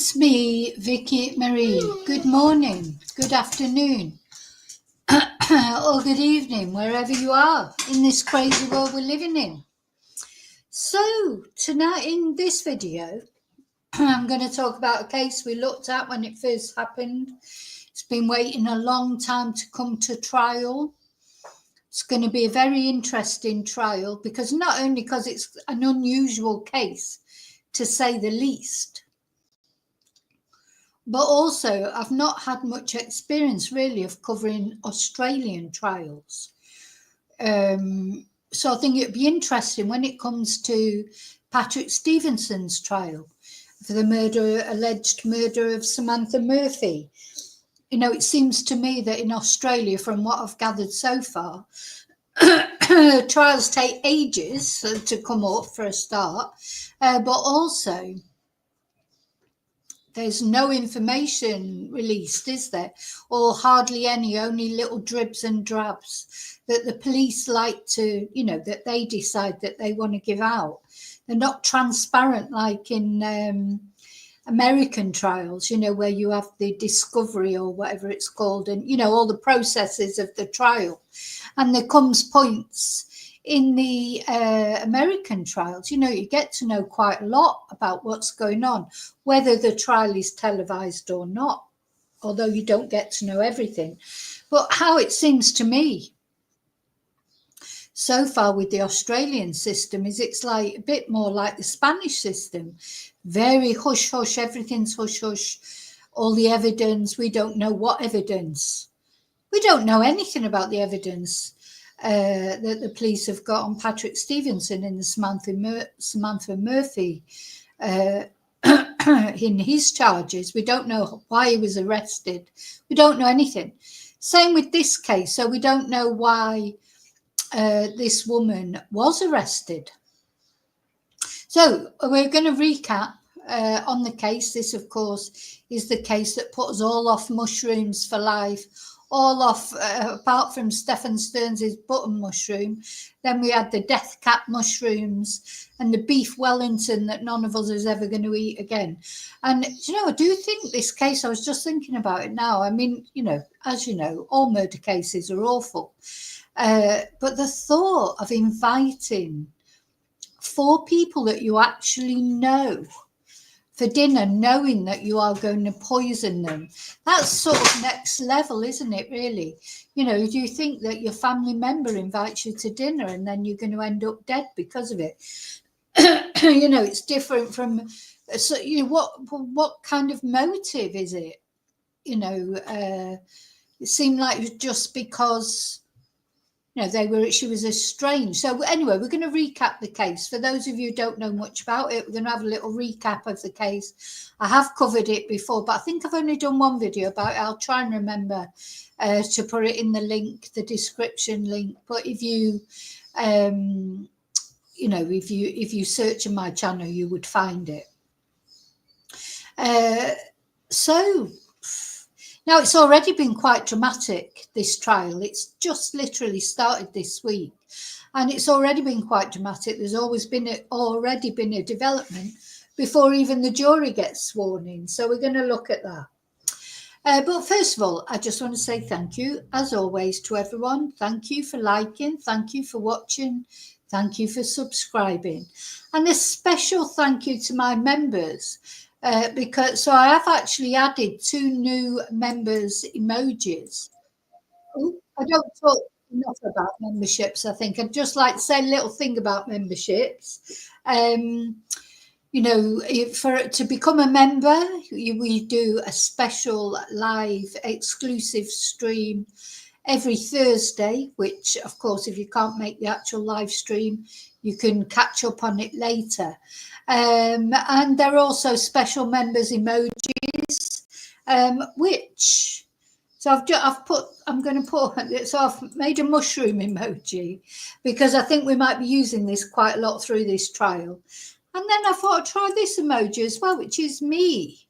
It's me, Vicky Marie. Good morning, good afternoon, or good evening, wherever you are in this crazy world we're living in. So tonight in this video, I'm going to talk about a case we looked at when it first happened. It's been waiting a long time to come to trial. It's going to be a very interesting trial because not only because it's an unusual case, to say the least, but also I've not had much experience really of covering Australian trials. So I think it'd be interesting when it comes to Patrick Stevenson's trial for the alleged murder of Samantha Murphy. You know, it seems to me that in Australia, from what I've gathered so far, trials take ages to come up for a start, but also there's no information released, is there? Or hardly any, only little dribs and drabs that the police like to, you know, that they decide that they want to give out. They're not transparent like in American trials, you know, where you have the discovery or whatever it's called and, you know, all the processes of the trial. And there comes points in the American trials, you know, you get to know quite a lot about what's going on, whether the trial is televised or not, although you don't get to know everything. But how it seems to me so far with the Australian system is it's like a bit more like the Spanish system. Very hush-hush, everything's hush-hush, all the evidence, we don't know what evidence. We don't know anything about the evidence that the police have got on Patrick Stevenson in the Samantha Murphy in his charges. We don't know why he was arrested. We don't know anything. Same with this case. So we don't know why this woman was arrested. So we're going to recap on the case. This, of course, is the case that put us all off mushrooms for life. All off, apart from Stephen Stearns' button mushroom. Then we had the death cap mushrooms and the beef Wellington that none of us is ever going to eat again. And, you know, I do think this case, I was just thinking about it now. I mean, you know, as you know, all murder cases are awful. But the thought of inviting 4 people that you actually know for dinner, knowing that you are going to poison them, that's sort of next level, isn't it, really? You know, do you think that your family member invites you to dinner and then you're going to end up dead because of it? You know, it's different from, so, you know, what kind of motive is it? You know, it seemed like just because, you know, she was estranged. So anyway, we're going to recap the case. For those of you who don't know much about it, we're going to have a little recap of the case. I have covered it before, but I think I've only done one video about it. I'll try and remember to put it in the link, the description link. But if you, you know, if you search in my channel, you would find it. So now, it's already been quite dramatic, this trial. It's just literally started this week. And it's already been quite dramatic. There's already been a development before even the jury gets sworn in. So we're going to look at that. But first of all, I just want to say thank you, as always, to everyone. Thank you for liking. Thank you for watching. Thank you for subscribing. And a special thank you to my members. Because I have actually added 2 new members emojis. Ooh, I don't talk enough about memberships, I think. I'd just like to say a little thing about memberships. You know, to become a member, we do a special live exclusive stream every Thursday, which, of course, if you can't make the actual live stream, you can catch up on it later. And there are also special members emojis, which, so I'm going to put, so I've made a mushroom emoji because I think we might be using this quite a lot through this trial. And then I thought I'd try this emoji as well, which is me,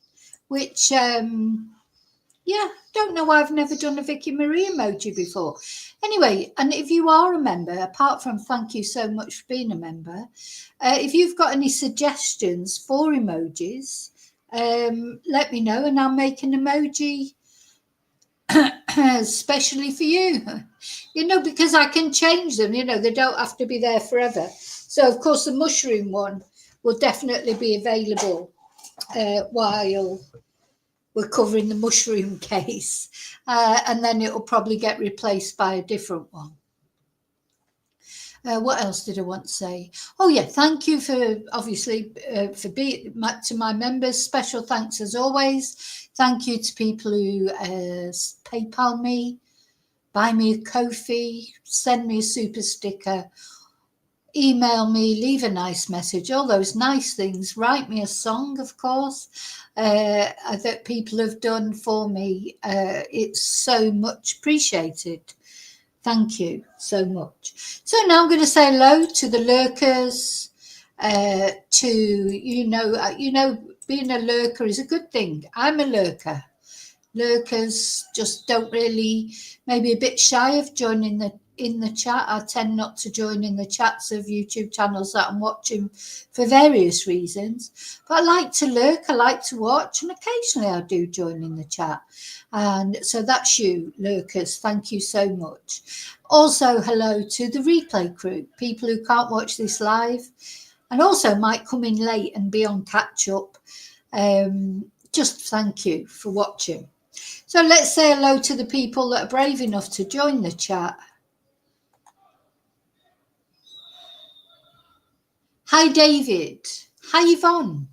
which, yeah, don't know why I've never done a Vicky Marie emoji before. Anyway, and if you are a member, apart from thank you so much for being a member, if you've got any suggestions for emojis, let me know and I'll make an emoji especially for you, because I can change them, they don't have to be there forever. So, of course, the mushroom one will definitely be available while we're covering the mushroom case. And then it will probably get replaced by a different one. What else did I want to say? Oh, yeah, thank you for, obviously, for being to my members. Special thanks as always. Thank you to people who PayPal me, buy me a Ko-fi, send me a super sticker, email me, leave a nice message, all those nice things. Write me a song, of course, that people have done for me. It's so much appreciated. Thank you so much. So now I'm going to say hello to the lurkers, being a lurker is a good thing. I'm a lurker. Lurkers just don't really, maybe a bit shy of joining in the chat. I tend not to join in the chats of YouTube channels that I'm watching for various reasons. But I like to lurk, I like to watch, and occasionally I do join in the chat. And so that's you, lurkers. Thank you so much. Also, hello to the replay crew, people who can't watch this live and also might come in late and be on catch up. Just thank you for watching. So let's say hello to the people that are brave enough to join the chat. Hi, David. Hi, Yvonne.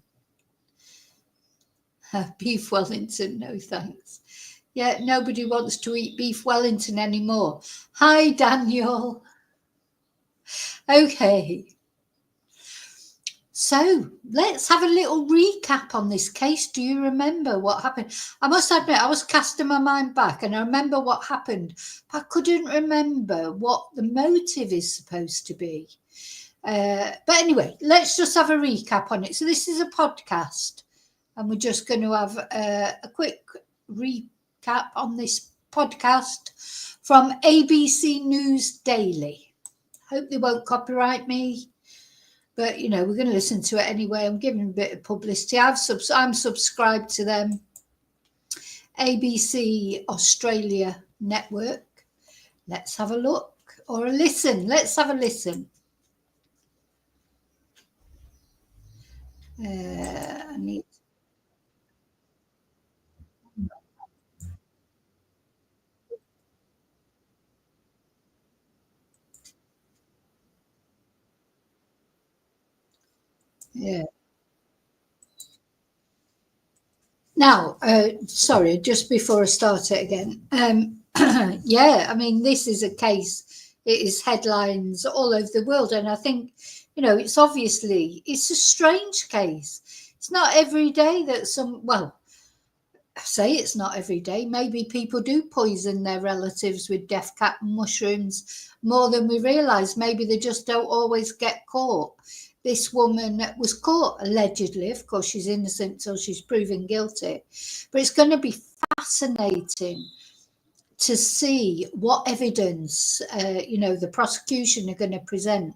Beef Wellington, no thanks. Yeah, nobody wants to eat beef Wellington anymore. Hi, Daniel. Okay. So let's have a little recap on this case. Do you remember what happened? I must admit, I was casting my mind back and I remember what happened, but I couldn't remember what the motive is supposed to be. But anyway, let's just have a recap on it. So this is a podcast and we're just going to have a quick recap on this podcast from ABC News Daily. Hope they won't copyright me. But, we're going to listen to it anyway. I'm giving a bit of publicity. I'm subscribed to them. ABC Australia Network. Let's have a look or a listen. Let's have a listen. I need... Yeah. Now, sorry, just before I start it again. Yeah, I mean, this is a case, it is headlines all over the world. And I think, it's a strange case. It's not every day that I say it's not every day. Maybe people do poison their relatives with death cap and mushrooms more than we realise. Maybe they just don't always get caught. This woman was caught, allegedly. Of course, she's innocent until she's proven guilty. But it's going to be fascinating to see what evidence, the prosecution are going to present.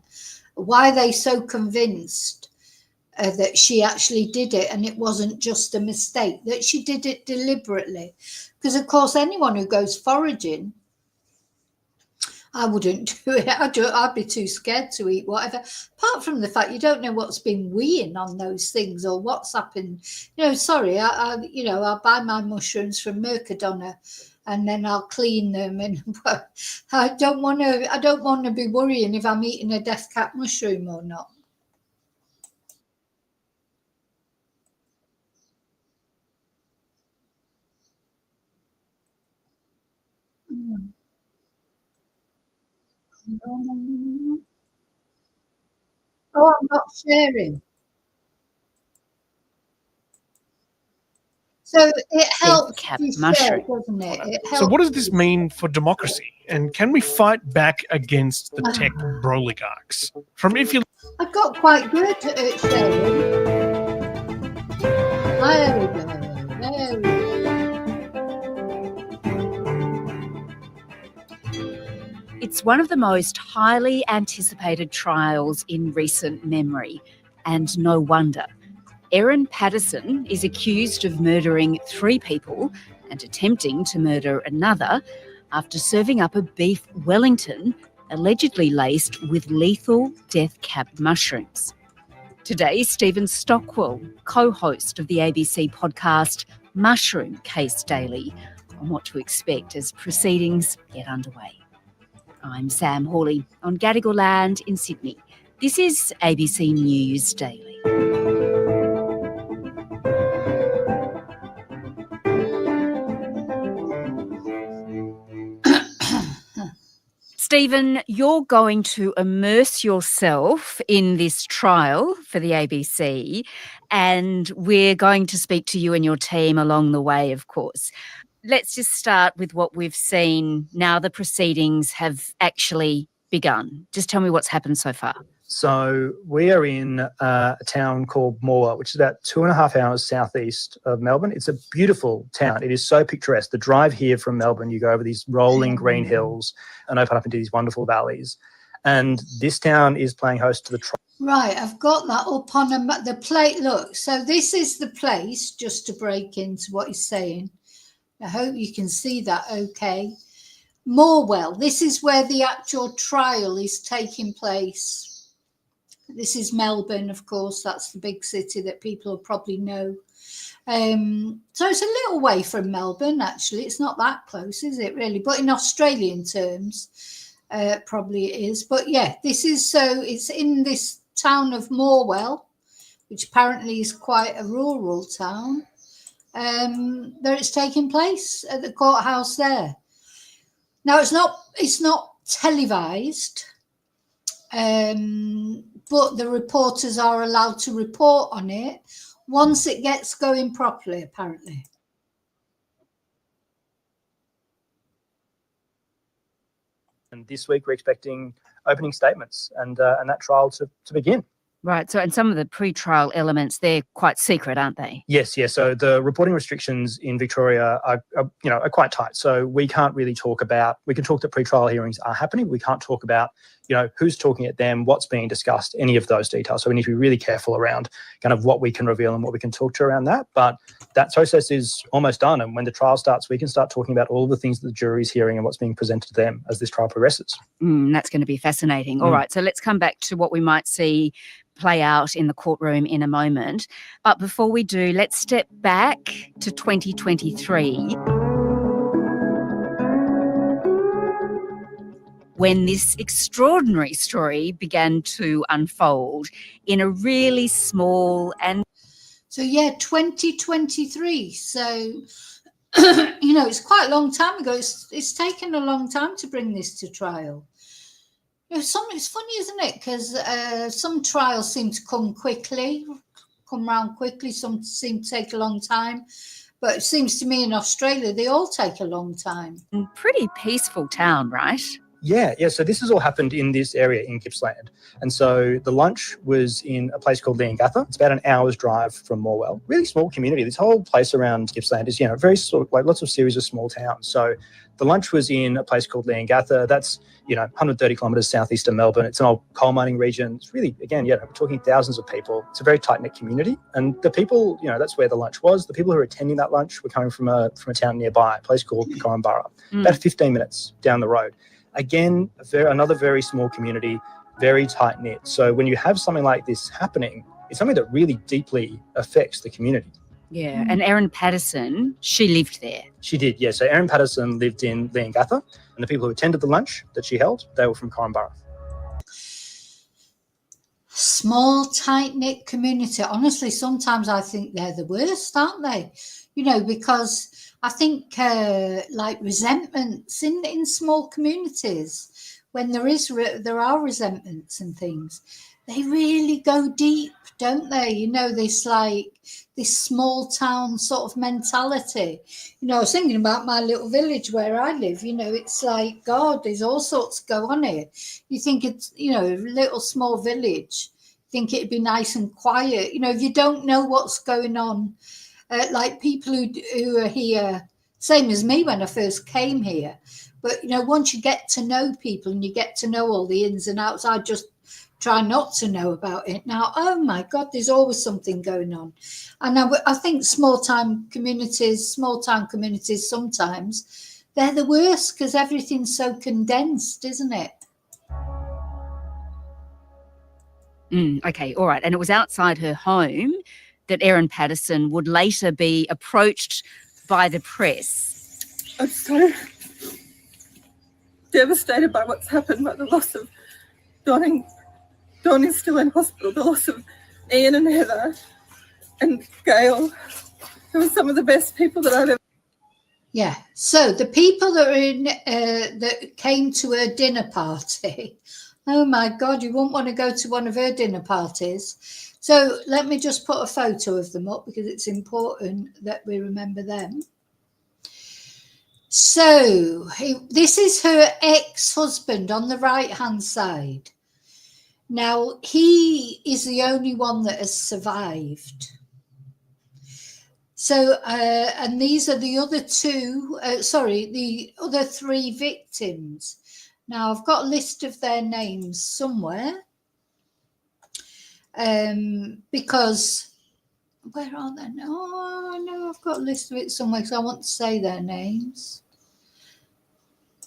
Why are they so convinced that she actually did it and it wasn't just a mistake, that she did it deliberately? Because, of course, anyone who goes foraging, I wouldn't do it. I'd be too scared to eat whatever. Apart from the fact you don't know what's been weeing on those things or what's happened. Sorry, I'll buy my mushrooms from Mercadona and then I'll clean them. And I don't want to be worrying if I'm eating a death cap mushroom or not. Oh, I'm not sharing. So it helps you share, doesn't it? So what does this mean for democracy? And can we fight back against the tech broligarchs? I got quite good at sharing. There we go. There we go. It's one of the most highly anticipated trials in recent memory, and no wonder. Erin Patterson is accused of murdering 3 people and attempting to murder another after serving up a beef Wellington allegedly laced with lethal death cap mushrooms. Today, Stephen Stockwell, co-host of the ABC podcast Mushroom Case Daily, on what to expect as proceedings get underway. I'm Sam Hawley on Gadigal land in Sydney. This is ABC News Daily. Stephen, you're going to immerse yourself in this trial for the ABC, and we're going to speak to you and your team along the way, of course. Let's just start with what we've seen now the proceedings have actually begun. Just tell me what's happened so far. So we are in a town called Morwell, which is about 2.5 hours southeast of Melbourne. It's a beautiful town. It is so picturesque. The drive here from Melbourne, you go over these rolling green hills and open up into these wonderful valleys. And this town is playing host to the trial. Right, I've got that up on the plate. Look, so this is the place, just to break into what he's saying. I hope you can see that okay. Morwell, this is where the actual trial is taking place. This is Melbourne, of course. That's the big city that people will probably know. So it's a little way from Melbourne, actually. It's not that close, is it, really? But in Australian terms, probably it is. But, yeah, it's in this town of Morwell, which apparently is quite a rural town. There it's taking place at the courthouse there. Now, it's not televised. But the reporters are allowed to report on it once it gets going properly, apparently. And this week we're expecting opening statements and that trial to begin. Right. So, and some of the pre-trial elements, they're quite secret, aren't they? Yes. So the reporting restrictions in Victoria are quite tight. So we can't really talk about. We can talk that pre-trial hearings are happening. We can't talk about who's talking at them, what's being discussed, any of those details. So we need to be really careful around kind of what we can reveal and what we can talk to around that. But that process is almost done, and when the trial starts, we can start talking about all of the things that the jury is hearing and what's being presented to them as this trial progresses. That's going to be fascinating. All right. So let's come back to what we might see play out in the courtroom in a moment. But before we do, let's step back to 2023 when this extraordinary story began to unfold in a really small and... So, 2023. So, it's quite a long time ago. It's taken a long time to bring this to trial. It's funny, isn't it? Because some trials seem to come around quickly. Some seem to take a long time. But it seems to me in Australia, they all take a long time. Pretty peaceful town, right? Yeah. So this has all happened in this area in Gippsland. And so the lunch was in a place called Leongatha. It's about an hour's drive from Morwell. Really small community. This whole place around Gippsland is, very sort of like lots of series of small towns. So the lunch was in a place called Leongatha. That's, 130 kilometres southeast of Melbourne. It's an old coal mining region. It's really, again, we're talking thousands of people. It's a very tight-knit community. And the people, that's where the lunch was. The people who were attending that lunch were coming from a town nearby, a place called Corumburra, about 15 minutes down the road. Again, another very small community, very tight-knit. So when you have something like this happening, it's something that really deeply affects the community. Yeah, and Erin Patterson, she lived there. She did, yeah. So Erin Patterson lived in Leongatha, and the people who attended the lunch that she held, they were from Corumburra. Small, tight-knit community. Honestly, sometimes I think they're the worst, aren't they? Because I think resentments in small communities, when there are resentments and things, they really go deep, don't they? This small town sort of mentality. I was thinking about my little village where I live. It's like, God, there's all sorts go on here. You think it's, a little small village, think it'd be nice and quiet. If you don't know what's going on, like people who are here, same as me when I first came here. But, once you get to know people and you get to know all the ins and outs, I just try not to know about it. Now, oh my God, there's always something going on. And I think small-town communities sometimes, they're the worst because everything's so condensed, isn't it? Okay, all right. And it was outside her home that Erin Patterson would later be approached by the press. I'm so devastated by what's happened, by the loss of Don. Don is still in hospital, the loss of Ian and Heather and Gail, who were some of the best people that I've ever. Yeah. So the people that that came to her dinner party, oh my God, you wouldn't want to go to one of her dinner parties. So let me just put a photo of them up because it's important that we remember them. So this is her ex-husband on the right-hand side. Now, he is the only one that has survived. So, and these are the other the other three victims. Now, I've got a list of their names somewhere. Because, where are they? Oh, no, I've got a list of it somewhere because I want to say their names.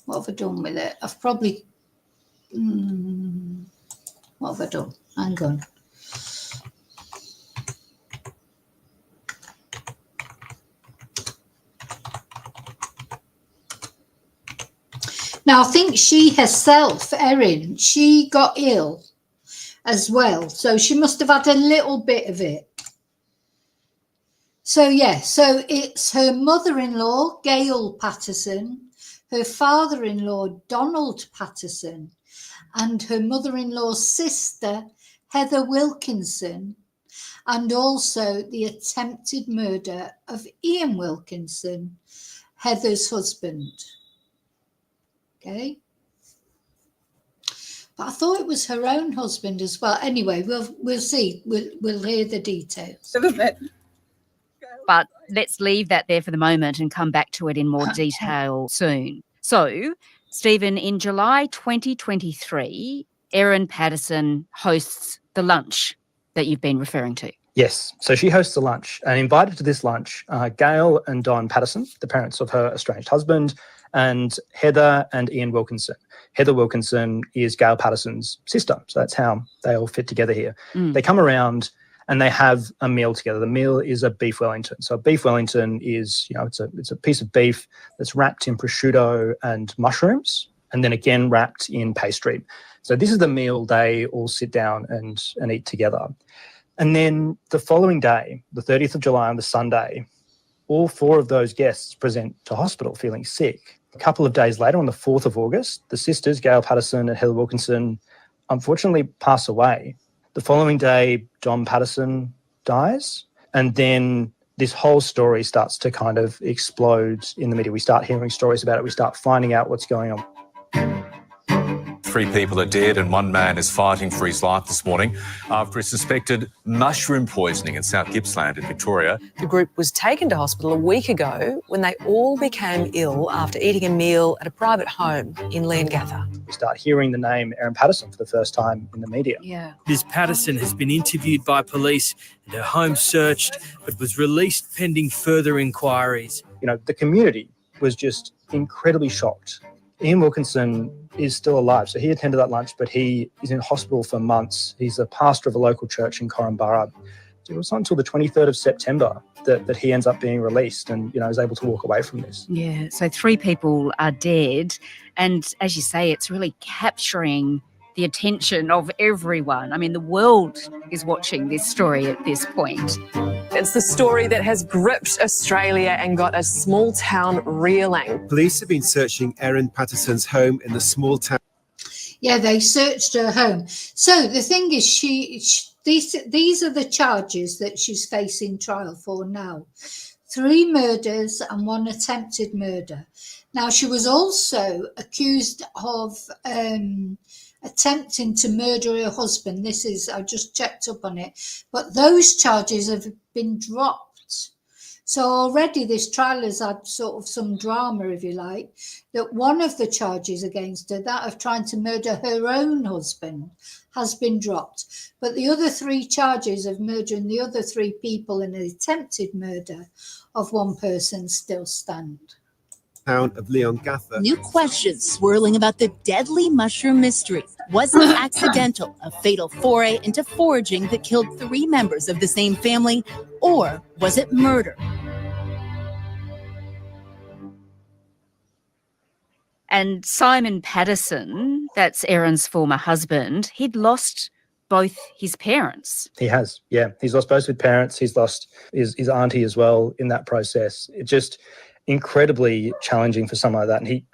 What have I done with it? I've probably... what have I done? Hang on. Now, I think she herself, Erin, she got ill as well. So she must have had a little bit of it. So, yeah, so it's her mother-in-law, Gail Patterson, her father-in-law, Donald Patterson, and her mother-in-law's sister, Heather Wilkinson, and also the attempted murder of Ian Wilkinson, Heather's husband. Okay. But I thought it was her own husband as well. Anyway, we'll see. We'll hear the details. But let's leave that there for the moment and come back to it in more detail soon. So, Stephen, in July 2023, Erin Patterson hosts the lunch that you've been referring to. Yes. So she hosts a lunch, and invited to this lunch Gail and Don Patterson, the parents of her estranged husband, and Heather and Ian Wilkinson. Heather Wilkinson is Gail Patterson's sister, so that's how they all fit together here. They come around and they have a meal together. The meal is a Beef Wellington. So a Beef Wellington is, it's a piece of beef that's wrapped in prosciutto and mushrooms, and then again wrapped in pastry. So this is the meal they all sit down and eat together. And then the following day, the 30th of July on the Sunday, all four of those guests present to hospital feeling sick. A couple of days later, on the 4th of August, the sisters, Gail Patterson and Heather Wilkinson, unfortunately pass away. The following day, Don Patterson dies. And then this whole story starts to kind of explode in the media. We start hearing stories about it. We start finding out what's going on. 3 people are dead and 1 man is fighting for his life this morning after a suspected mushroom poisoning in South Gippsland in Victoria. The group was taken to hospital a week ago when they all became ill after eating a meal at a private home in Leongatha. We start hearing the name Erin Patterson for the first time in the media. Yeah. Ms Patterson has been interviewed by police and her home searched, but was released pending further inquiries. The community was just incredibly shocked. Ian Wilkinson is still alive. So he attended that lunch, but he is in hospital for months. He's a pastor of a local church in Corumburra. It was not until the 23rd of September that he ends up being released and, is able to walk away from this. Yeah, so 3 people are dead. And as you say, it's really capturing the attention of everyone. I mean, the world is watching this story at this point. It's the story that has gripped Australia and got a small town reeling. Police have been searching Erin Patterson's home in the small town. Yeah, they searched her home. So the thing is, these are the charges that she's facing trial for now. 3 murders and 1 attempted murder. Now, she was also accused of attempting to murder her husband. I just checked up on it, but those charges have been dropped. So already this trial has had sort of some drama, if you like, that one of the charges against her, that of trying to murder her own husband, has been dropped. But the other 3 charges of murdering the other 3 people in an attempted murder of one person still stand. Town of Leongatha. New questions swirling about the deadly mushroom mystery. Was it accidental, a fatal foray into foraging that killed 3 members of the same family, or was it murder? And Simon Patterson, that's Erin's former husband, he'd lost both his parents. He has, yeah. He's lost both his parents. He's lost his auntie as well in that process. It's just incredibly challenging for someone like that. And he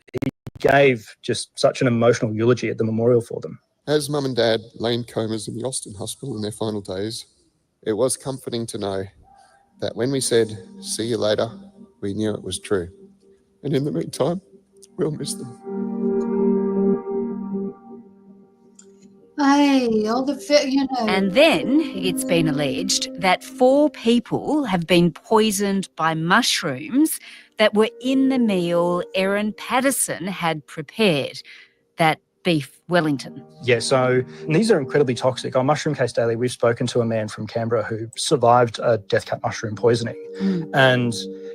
gave just such an emotional eulogy at the memorial for them. As Mum and Dad lay in comas in the Austin Hospital in their final days, it was comforting to know that when we said, "See you later," we knew it was true. And in the meantime, we'll miss them. Hey, all the, And then it's been alleged that 4 people have been poisoned by mushrooms that were in the meal Erin Patterson had prepared, that Beef Wellington. Yeah, so these are incredibly toxic. On Mushroom Case Daily, we've spoken to a man from Canberra who survived a death cap mushroom poisoning. And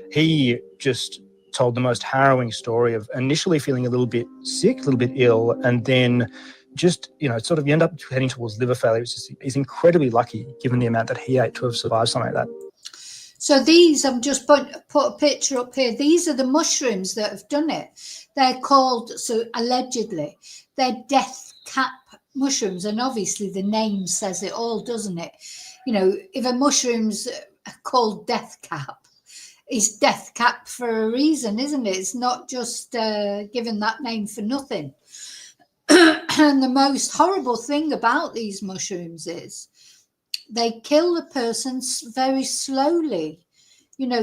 he just told the most harrowing story of initially feeling a little bit sick, a little bit ill, and then just, sort of you end up heading towards liver failure. He's incredibly lucky, given the amount that he ate, to have survived something like that. So these, I'm just put a picture up here. These are the mushrooms that have done it. They're called, so allegedly, they're death cap mushrooms. And obviously the name says it all, doesn't it? If a mushroom's called death cap, it's death cap for a reason, isn't it? It's not just given that name for nothing. And the most horrible thing about these mushrooms is they kill the person very slowly.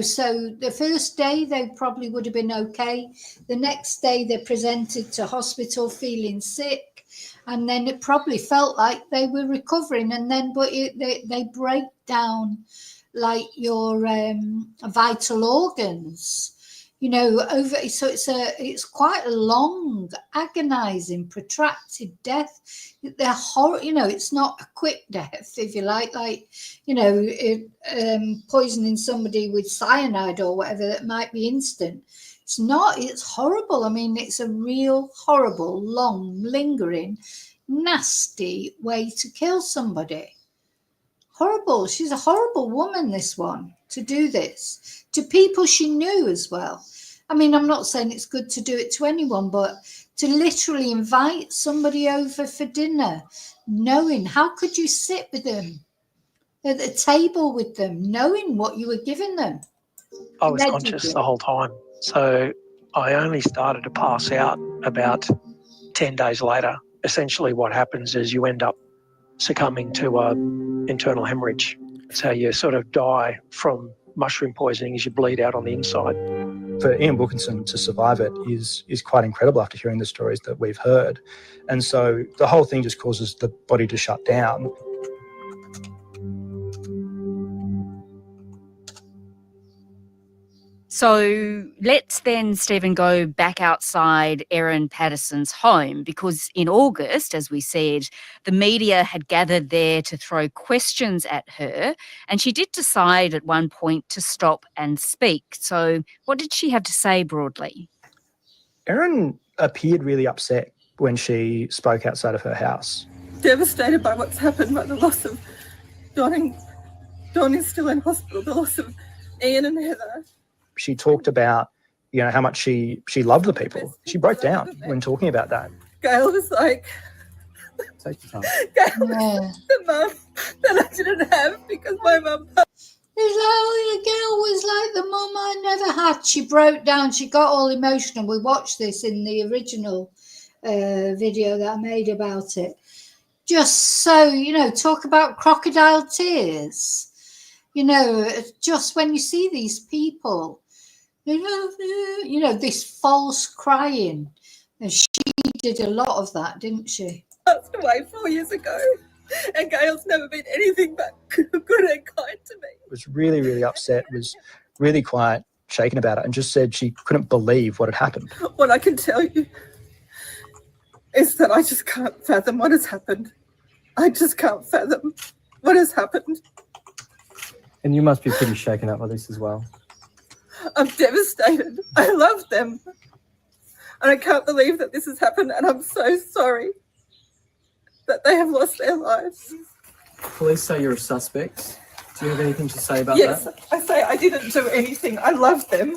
So the first day they probably would have been okay. The next day they're presented to hospital feeling sick, and then it probably felt like they were recovering, and then they break down like your vital organs. So it's quite a long, agonizing, protracted death. They're it's not a quick death, if you like poisoning somebody with cyanide or whatever that might be instant. It's not. It's horrible. I mean, it's a real horrible, long, lingering, nasty way to kill somebody. Horrible. She's a horrible woman, this one, to do this to people she knew as well. I mean, I'm not saying it's good to do it to anyone, but to literally invite somebody over for dinner, knowing, how could you sit with them at the table with them, knowing what you were giving them? I was conscious the whole time. So I only started to pass out about 10 days later. Essentially what happens is you end up succumbing to internal hemorrhage. It's how you sort of die from mushroom poisoning, as you bleed out on the inside. For Ian Wilkinson to survive it is quite incredible after hearing the stories that we've heard. And so the whole thing just causes the body to shut down. So let's then, Stephen, go back outside Erin Patterson's home, because in August, as we said, the media had gathered there to throw questions at her, and she did decide at one point to stop and speak. So what did she have to say broadly? Erin appeared really upset when she spoke outside of her house. Devastated by what's happened, by the loss of Don. Don is still in hospital, the loss of Ian and Heather. She talked about, how much she loved the people. She broke down when talking about that. Gail was like, take your time. Gail was the mum that I didn't have because my mum passed. The girl was like the mum I never had. She broke down. She got all emotional. We watched this in the original video that I made about it. Just so, talk about crocodile tears. Just when you see these people, this false crying. And she did a lot of that, didn't she? Passed away 4 years ago. And Gail's never been anything but good and kind to me. Was really, really upset, was really quite shaken about it and just said she couldn't believe what had happened. What I can tell you is that I just can't fathom what has happened. I just can't fathom what has happened. And you must be pretty shaken up by this as well. I'm devastated. I love them. And I can't believe that this has happened, and I'm so sorry that they have lost their lives. Police say you're a suspect. Do you have anything to say about Yes, that? I say I didn't do anything. I love them.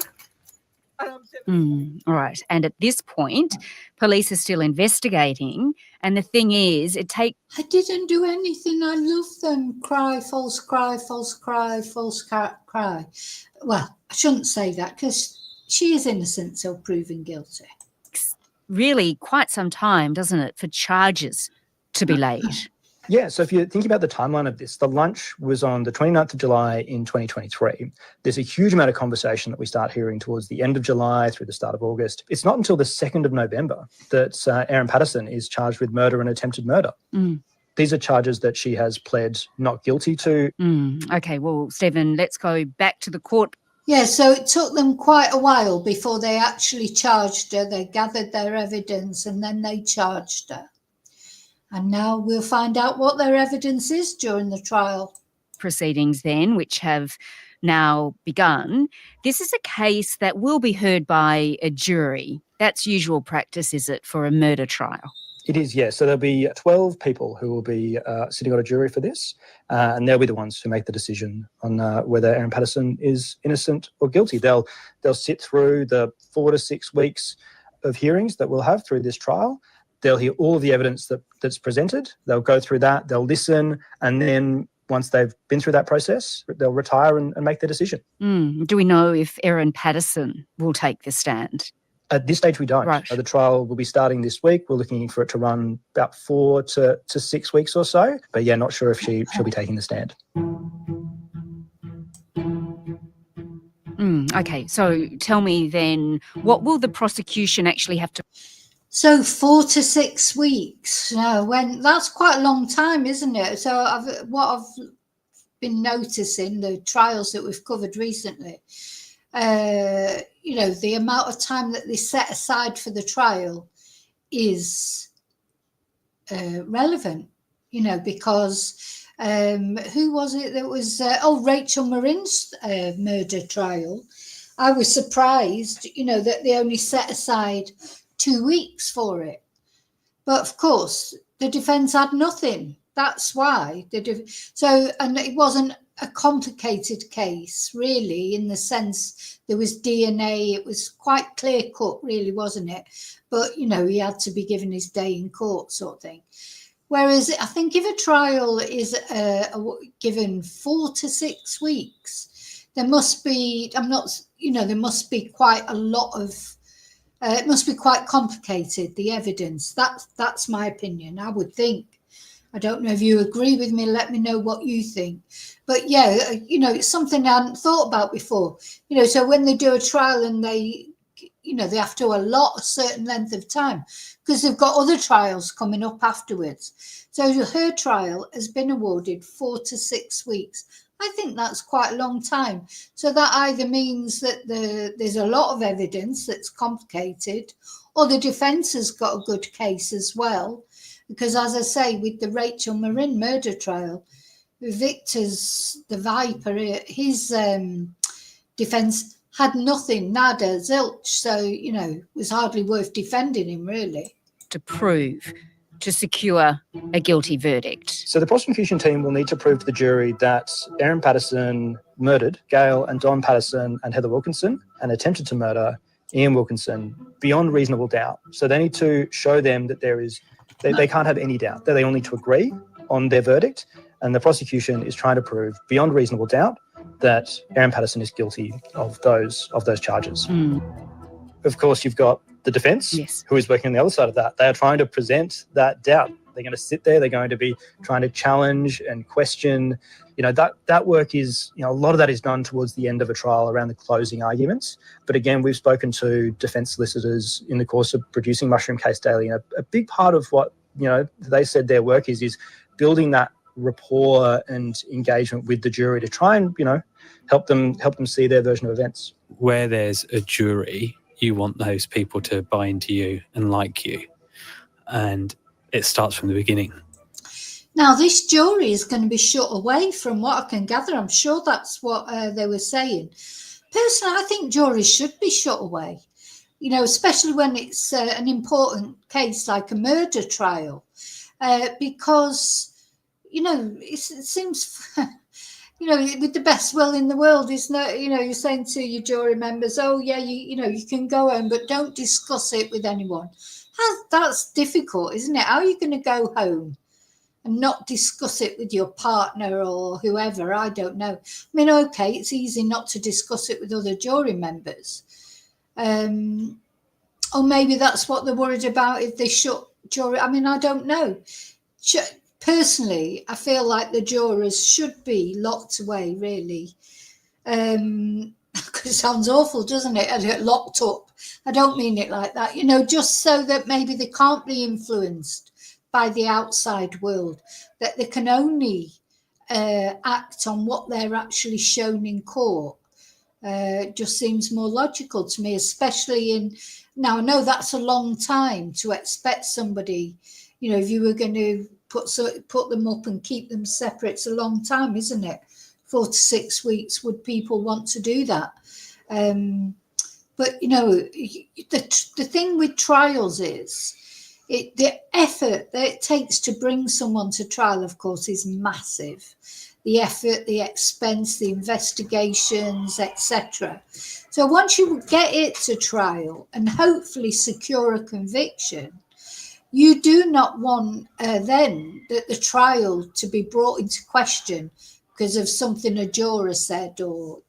All right. And at this point, police are still investigating. And the thing is, I didn't do anything. I love them. Cry, false cry, false cry, false cry. Well, I shouldn't say that because she is innocent till proven guilty. really quite some time, doesn't it, for charges to be laid? Yeah, so if you're thinking about the timeline of this, the lunch was on the 29th of July in 2023. There's a huge amount of conversation that we start hearing towards the end of July through the start of August. It's not until the 2nd of November that Erin Patterson is charged with murder and attempted murder. These are charges that she has pled not guilty to. Okay, well, Stephen, let's go back to the court. Yeah, so it took them quite a while before they actually charged her. They gathered their evidence and then they charged her. And now we'll find out what their evidence is during the trial. Proceedings then, which have now begun. This is a case that will be heard by a jury. That's usual practice, is it, for a murder trial? It is, yes. So there'll be 12 people who will be sitting on a jury for this, and they'll be the ones who make the decision on whether Erin Patterson is innocent or guilty. They'll sit through the 4 to 6 weeks of hearings that we'll have through this trial. They'll hear all of the evidence that's presented. They'll go through that, they'll listen, and then once they've been through that process, they'll retire and make their decision. Do we know if Erin Patterson will take the stand? At this stage, we don't. Right. The trial will be starting this week. We're looking for it to run about 4 to 6 weeks or so. But yeah, not sure if she'll be taking the stand. Okay, so tell me then, what will the prosecution actually have to... So 4 to 6 weeks. That's quite a long time, isn't it? So what I've been noticing, the trials that we've covered recently, the amount of time that they set aside for the trial is relevant, because who was it that was, Rachel Marin's murder trial. I was surprised, that they only set aside 2 weeks for it. But of course, the defence had nothing. That's why. And it wasn't a complicated case, really, in the sense there was DNA. It was quite clear cut, really, wasn't it? But, he had to be given his day in court, sort of thing. Whereas I think if a trial is given 4 to 6 weeks, there must be, there must be quite a lot of, it must be quite complicated, the evidence. That's my opinion, I would think. I don't know if you agree with me. Let me know what you think. But yeah, it's something I hadn't thought about before. So when they do a trial and they have to allot a certain length of time because they've got other trials coming up afterwards. So her trial has been awarded 4 to 6 weeks. I think that's quite a long time. So that either means that there's a lot of evidence that's complicated, or the defence has got a good case as well. Because as I say, with the Rachel Marin murder trial, Victor's, the Viper, his defence had nothing, nada, zilch. So, it was hardly worth defending him, really. To prove, to secure a guilty verdict. So the prosecution team will need to prove to the jury that Erin Patterson murdered Gail and Don Patterson and Heather Wilkinson and attempted to murder Ian Wilkinson beyond reasonable doubt. So they need to show them that they can't have any doubt. They all need to agree on their verdict, and the prosecution is trying to prove beyond reasonable doubt that Erin Patterson is guilty of those charges. Of course, you've got the defence, who is working on the other side of that. They are trying to present that doubt. They're going to sit there. They're going to be trying to challenge and question. That work is, a lot of that is done towards the end of a trial around the closing arguments. But again, we've spoken to defence solicitors in the course of producing Mushroom Case Daily, and a big part of what, they said their work is building that rapport and engagement with the jury to try and, help them see their version of events. Where there's a jury, you want those people to buy into you and like you. And it starts from the beginning. Now, this jury is going to be shut away from what I can gather. I'm sure that's what they were saying. Personally, I think juries should be shut away, especially when it's an important case like a murder trial, because, it seems, with the best will in the world, you're saying to your jury members, oh, yeah, you can go home, but don't discuss it with anyone. That's difficult, isn't it? How are you going to go home and not discuss it with your partner or whoever? I don't know. I mean, okay, it's easy not to discuss it with other jury members. Or maybe that's what they're worried about if they shut jury. I mean, I don't know. Personally, I feel like the jurors should be locked away, really. Because it sounds awful, doesn't it? Locked up. I don't mean it like that. Just so that maybe they can't be influenced by the outside world, that they can only act on what they're actually shown in court. Just seems more logical to me, especially now I know that's a long time to expect somebody, if you were going to put them up and keep them separate, it's a long time, isn't it? 4 to 6 weeks, would people want to do that? But, the thing with trials is, the effort that it takes to bring someone to trial, of course, is massive. The effort, the expense, the investigations, etc. So once you get it to trial and hopefully secure a conviction, you do not want then the trial to be brought into question because of something a juror said, or,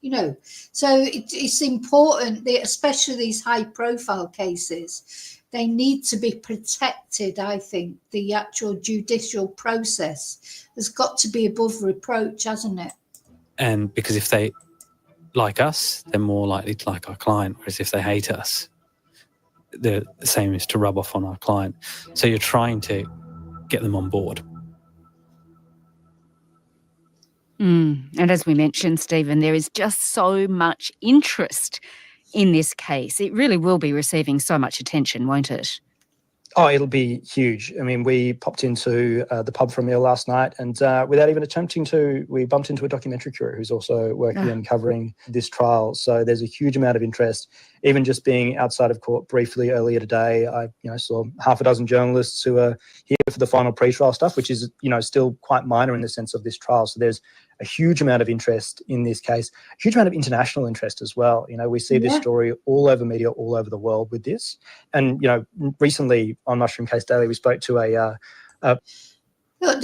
So it's important that, especially these high-profile cases, they need to be protected, I think. The actual judicial process has got to be above reproach, hasn't it? And because if they like us, they're more likely to like our client, whereas if they hate us, the same is to rub off on our client. So you're trying to get them on board. And as we mentioned, Stephen, there is just so much interest in this case. It really will be receiving so much attention, won't it? Oh, it'll be huge. I mean, we popped into the pub for a meal last night, and without even attempting to, we bumped into a documentary crew who's also working and covering this trial. So there's a huge amount of interest. Even just being outside of court briefly earlier today, I saw half a dozen journalists who are here for the final pre-trial stuff, which is still quite minor in the sense of this trial. So there's a huge amount of interest in this case, a huge amount of international interest as well. We see this story all over media, all over the world with this. And, recently on Mushroom Case Daily, we spoke to Look,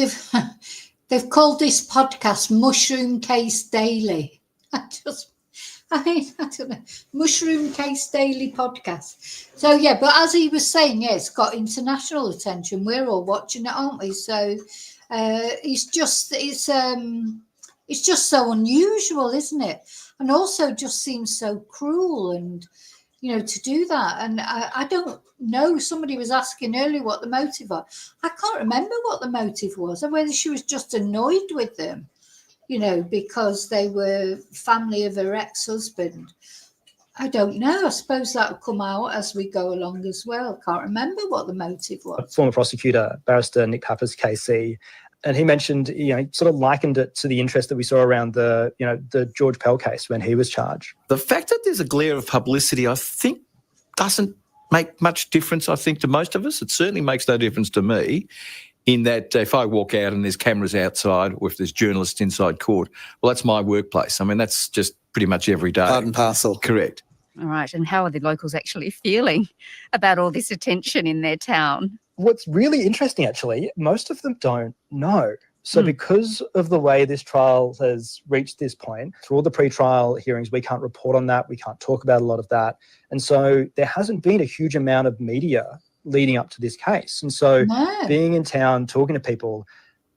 they've called this podcast Mushroom Case Daily. I don't know. Mushroom Case Daily podcast. So, but as he was saying, it's got international attention. We're all watching it, aren't we? So it's just so unusual, isn't it? And also just seems so cruel and, to do that. And I don't know, somebody was asking earlier what the motive was. I can't remember what the motive was, or whether she was just annoyed with them, because they were family of her ex-husband. I don't know. I suppose that'll come out as we go along as well. Can't remember what the motive was. Former prosecutor, Barrister Nick Pappas, KC, and he mentioned, sort of likened it to the interest that we saw around the George Pell case when he was charged. The fact that there's a glare of publicity, I think, doesn't make much difference, I think, to most of us. It certainly makes no difference to me, in that if I walk out and there's cameras outside or if there's journalists inside court, well, that's my workplace. I mean, that's just pretty much every day. Part and parcel. Correct. All right. And how are the locals actually feeling about all this attention in their town? What's really interesting, actually, most of them don't know. So because of the way this trial has reached this point, through all the pre-trial hearings, we can't report on that. We can't talk about a lot of that. And so there hasn't been a huge amount of media leading up to this case. And so being in town, talking to people,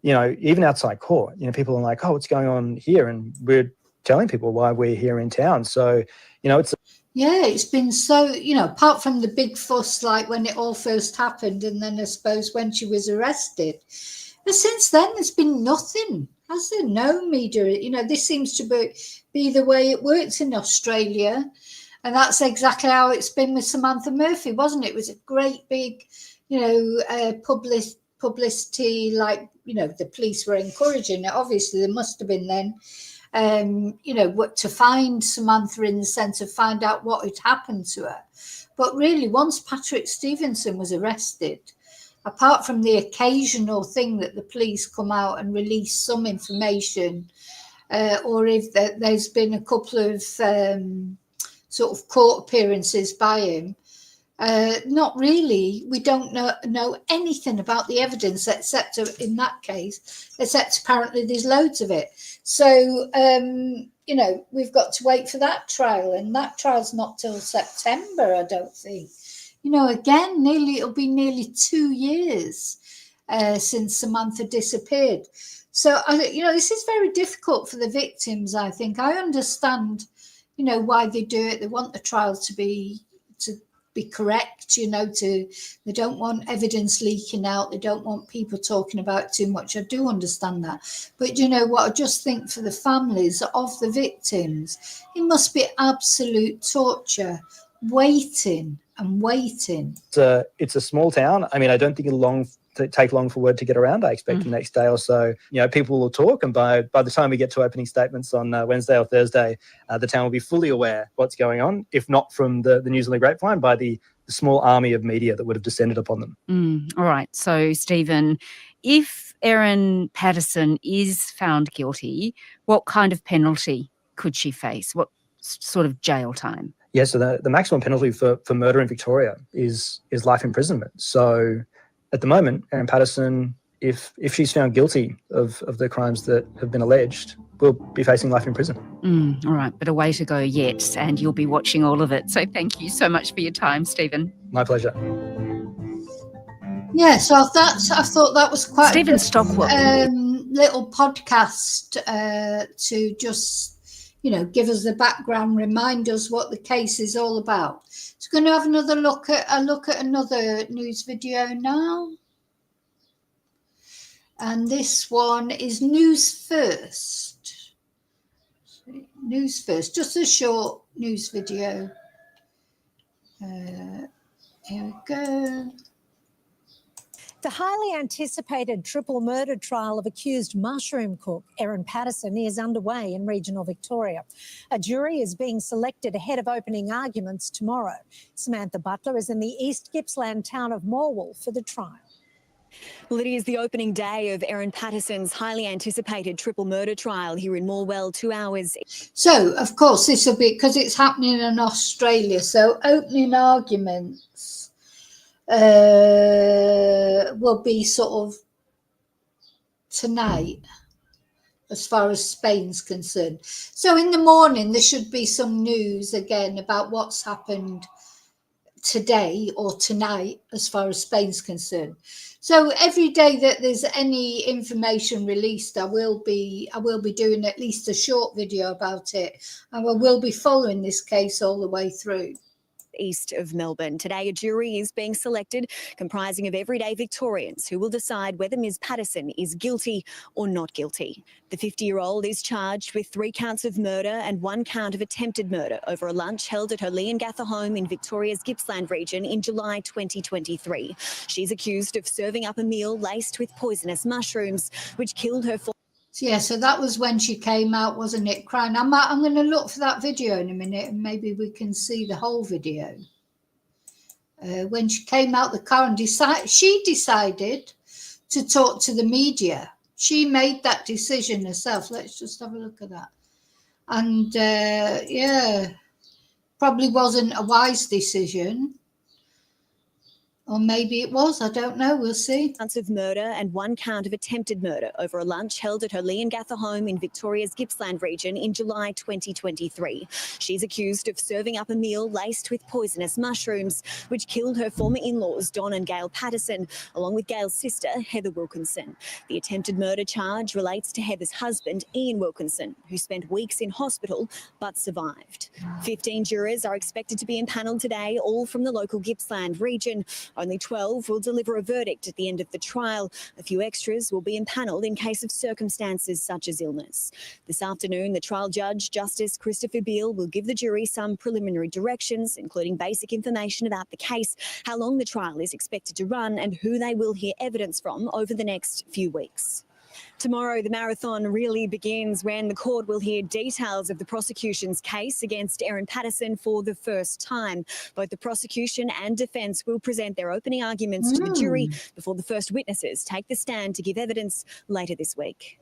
even outside court, people are like, oh, what's going on here? And we're telling people why we're here in town. So, it's... it's been so, apart from the big fuss, like when it all first happened, and then I suppose when she was arrested, But since then, there's been nothing, has there? No media. You know, this seems to be the way it works in Australia. And that's exactly how it's been with Samantha Murphy, wasn't it? It was a great big, you know, publicity, like, you know, the police were encouraging it. Obviously, there must have been then, you know, what to find Samantha in the sense of find out what had happened to her. But really, once Patrick Stevenson was arrested, apart from the occasional thing that the police come out and release some information, or if there's been a couple of sort of court appearances by him, not really. We don't know anything about the evidence except in that case, except apparently there's loads of it. So, you know, we've got to wait for that trial, and that trial's not till September, I don't think. You know, again, it'll be nearly 2 years since Samantha disappeared. So, you know, this is very difficult for the victims, I think. I understand, you know, why they do it. They want the trial to be correct, you know, they don't want evidence leaking out. They don't want people talking about it too much. I do understand that. But you know what, I just think for the families of the victims, it must be absolute torture, waiting and waiting. It's a small town. I mean, I don't think it'll take long for word to get around. I expect the next day or so, you know, people will talk, and by the time we get to opening statements on Wednesday or Thursday, the town will be fully aware what's going on, if not from the news on the grapevine, by the small army of media that would have descended upon them. All right. So, Stephen, if Erin Patterson is found guilty, what kind of penalty could she face? What sort of jail time? Yeah, so the maximum penalty for murder in Victoria is life imprisonment. So at the moment, Erin Patterson, if she's found guilty of the crimes that have been alleged, will be facing life in prison. All right, but a way to go yet, and you'll be watching all of it. So thank you so much for your time, Stephen. My pleasure. Yeah, so I thought that was quite Stephen Stockwell. Little podcast to just, you know, give us the background, remind us what the case is all about. So going to have another look at another news video now. And this one is News First. News First, just a short news video. Here we go. The highly anticipated triple murder trial of accused mushroom cook Erin Patterson is underway in regional Victoria. A jury is being selected ahead of opening arguments tomorrow. Samantha Butler is in the East Gippsland town of Morwell for the trial. Well, it is the opening day of Erin Patterson's highly anticipated triple murder trial here in Morwell, 2 hours. So, of course, this will be, because it's happening in Australia, so opening arguments will be sort of tonight as far as Spain's concerned. So in the morning there should be some news again about what's happened today or tonight as far as Spain's concerned. So every day that there's any information released, I will be doing at least a short video about it, and I will be following this case all the way through. East of Melbourne. Today, a jury is being selected comprising of everyday Victorians who will decide whether Ms Patterson is guilty or not guilty. The 50-year-old is charged with 3 counts of murder and 1 count of attempted murder over a lunch held at her Leongatha home in Victoria's Gippsland region in July 2023. She's accused of serving up a meal laced with poisonous mushrooms, which killed her. Yeah, so that was when she came out, wasn't it, crying? I'm going to look for that video in a minute, and maybe we can see the whole video. When she came out the car and she decided to talk to the media. She made that decision herself. Let's just have a look at that. And, yeah, probably wasn't a wise decision. Or maybe it was, I don't know, we'll see. Counts of murder and 1 count of attempted murder over a lunch held at her Leongatha home in Victoria's Gippsland region in July 2023. She's accused of serving up a meal laced with poisonous mushrooms, which killed her former in-laws, Don and Gail Patterson, along with Gail's sister, Heather Wilkinson. The attempted murder charge relates to Heather's husband, Ian Wilkinson, who spent weeks in hospital but survived. 15 jurors are expected to be impanelled today, all from the local Gippsland region. Only 12 will deliver a verdict at the end of the trial. A few extras will be impanelled in case of circumstances such as illness. This afternoon, the trial judge, Justice Christopher Beale, will give the jury some preliminary directions, including basic information about the case, how long the trial is expected to run and who they will hear evidence from over the next few weeks. Tomorrow, the marathon really begins when the court will hear details of the prosecution's case against Erin Patterson for the first time. Both the prosecution and defence will present their opening arguments to the jury before the first witnesses take the stand to give evidence later this week.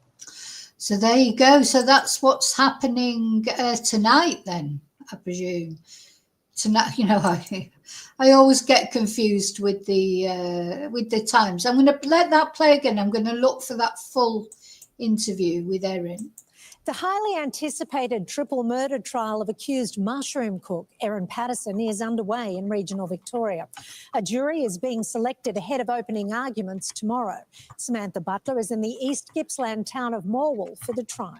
So there you go. So that's what's happening tonight then, I presume. Tonight, you know, I always get confused with the times. I'm going to let that play again. I'm going to look for that full interview with Erin. The highly anticipated triple murder trial of accused mushroom cook Erin Patterson is underway in regional Victoria. A jury is being selected ahead of opening arguments tomorrow. Samantha Butler is in the East Gippsland town of Morwell for the trial.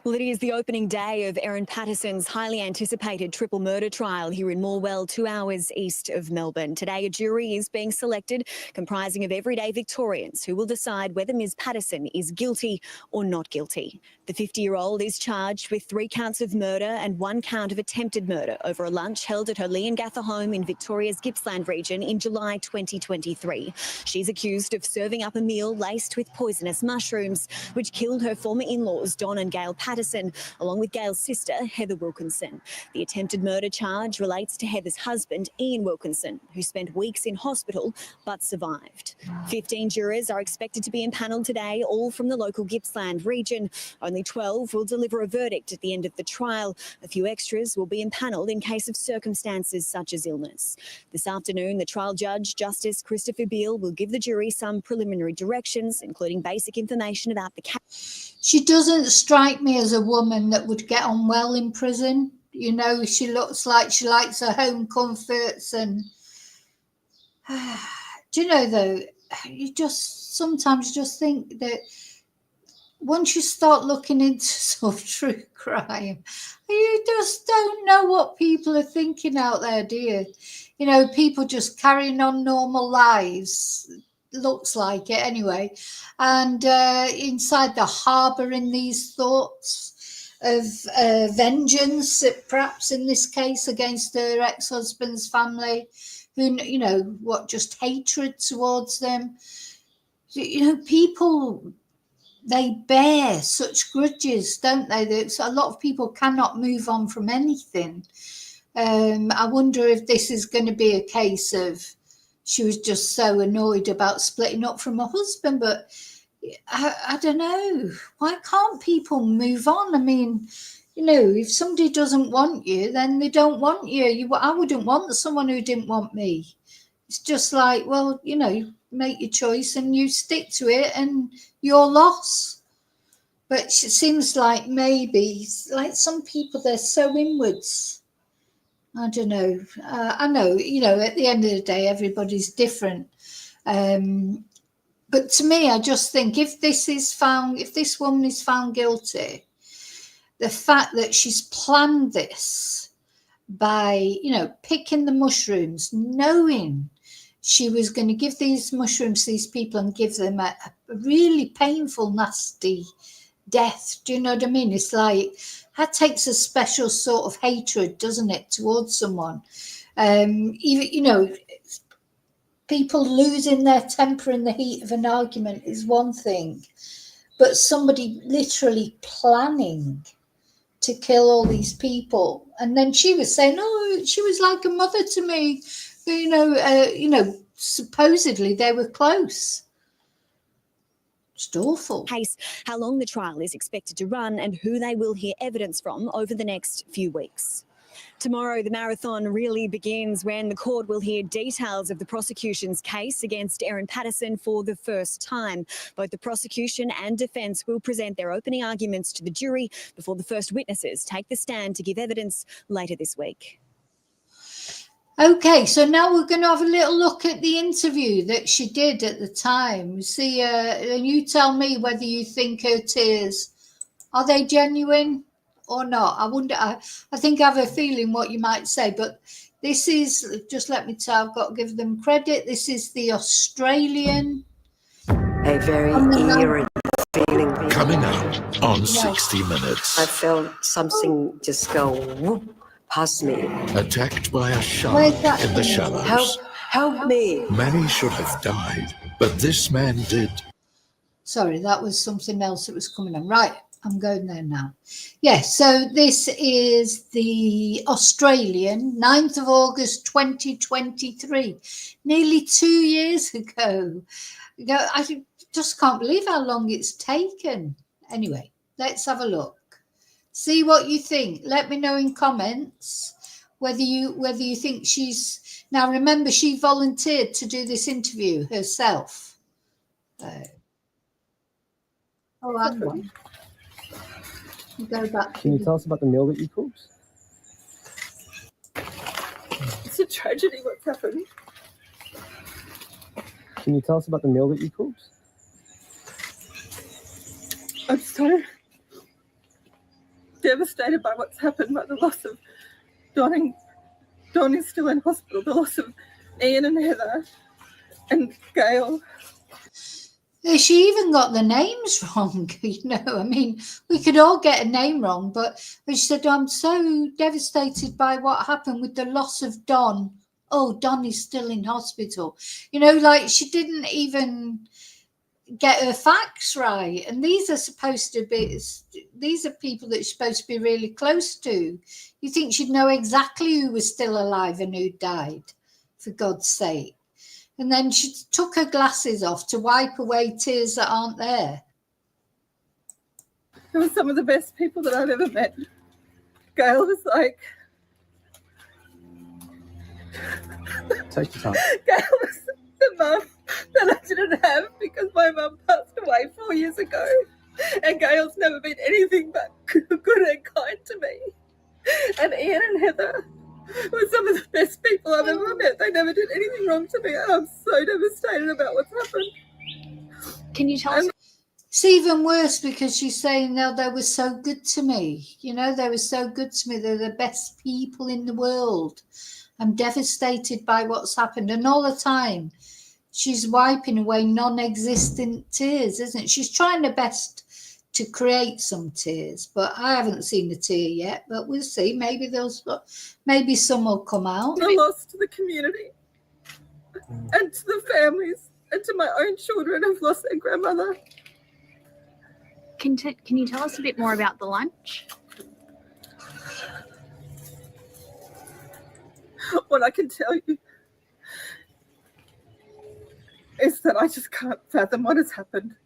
Well, it is the opening day of Erin Patterson's highly anticipated triple murder trial here in Morwell, 2 hours east of Melbourne. Today, a jury is being selected comprising of everyday Victorians who will decide whether Ms Patterson is guilty or not guilty. The 50-year-old is charged with 3 counts of murder and 1 count of attempted murder over a lunch held at her Leongatha home in Victoria's Gippsland region in July 2023. She's accused of serving up a meal laced with poisonous mushrooms, which killed her former in-laws, Don and Gail Patterson, along with Gail's sister, Heather Wilkinson. The attempted murder charge relates to Heather's husband, Ian Wilkinson, who spent weeks in hospital but survived. 15 jurors are expected to be impanelled today, all from the local Gippsland region. Only 12 will deliver a verdict at the end of the trial. A few extras will be impanelled in case of circumstances such as illness. This afternoon, the trial judge, Justice Christopher Beale, will give the jury some preliminary directions, including basic information about the case. She doesn't strike me as a woman that would get on well in prison. You know, she looks like she likes her home comforts. And do you know, though, you just sometimes just think that once you start looking into sort of true crime, you just don't know what people are thinking out there, do you? You know, people just carrying on normal lives. Looks like it anyway, and inside the harbouring these thoughts of vengeance, perhaps in this case against her ex-husband's family, who, you know, what, just hatred towards them. You know, people, they bear such grudges, don't they? A lot of people cannot move on from anything. I wonder if this is going to be a case of she was just so annoyed about splitting up from her husband. But I don't know. Why can't people move on? I mean, you know, if somebody doesn't want you, then they don't want you. I wouldn't want someone who didn't want me. It's just like, well, you know, you make your choice and you stick to it and your loss. But it seems like maybe, like some people, they're so inwards. I don't know. I know, you know, at the end of the day, everybody's different. But to me, I just think if this woman is found guilty, the fact that she's planned this by, you know, picking the mushrooms, knowing she was going to give these mushrooms to these people and give them a really painful, nasty death. Do you know what I mean? It's like, that takes a special sort of hatred, doesn't it, towards someone? Even, you know, people losing their temper in the heat of an argument is one thing, but somebody literally planning to kill all these people. And then she was saying, oh, she was like a mother to me. You know, supposedly they were close. Just awful. Case, how long the trial is expected to run and who they will hear evidence from over the next few weeks. Tomorrow, the marathon really begins when the court will hear details of the prosecution's case against Erin Patterson for the first time. Both the prosecution and defence will present their opening arguments to the jury before the first witnesses take the stand to give evidence later this week. Okay, so now we're going to have a little look at the interview that she did at the time. See, and you tell me whether you think her tears, are they genuine or not? I think I have a feeling what you might say, but This is, just let me tell, I've got to give them credit. This is the Australian. A very eerie feeling. Coming up on 60 Minutes. I felt something just go whoop past me. Attacked by a shark Where's that in the from? shallows. Help me. Many should have died, but this man did. Sorry, that was something else that was coming on. Right, I'm going there now. Yes, so this is the Australian, 9th of August 2023, nearly 2 years ago. I just can't believe how long it's taken. Anyway, let's have a look. See what you think. Let me know in comments whether you think she's... Now, remember, she volunteered to do this interview herself. Hang on. Go back. Can you tell us about the meal that you cooked? It's a tragedy what's happened. Can you tell us about the meal that you cooked? I'm so devastated by what's happened, by the loss of Don. Don is still in hospital. The loss of Ian and Heather and Gail. She even got the names wrong, I mean, we could all get a name wrong, but she said, I'm so devastated by what happened with the loss of Don. Oh, Don is still in hospital. Like she didn't even get her facts right. And these are people that she's supposed to be really close to. You think she'd know exactly who was still alive and who died, for God's sake. And then she took her glasses off to wipe away tears that aren't there. They were some of the best people that I've ever met. Gail was like... Take your time. Gail was the mum that I didn't have because my mum passed away 4 years ago. And Gail's never been anything but good and kind to me. And Ian and Heather were some of the best people I've ever met. They never did anything wrong to me, and I'm so devastated about what's happened. Can you tell us? It's even worse because she's saying, no, they were so good to me. They were so good to me. They're the best people in the world. I'm devastated by what's happened. And all the time, she's wiping away non-existent tears, isn't it? She's trying her best to create some tears, but I haven't seen a tear yet, but we'll see. Maybe some will come out. A loss to the community and to the families and to my own children who've lost their grandmother. Can you tell us a bit more about the lunch? What I can tell you is that I just can't fathom what has happened.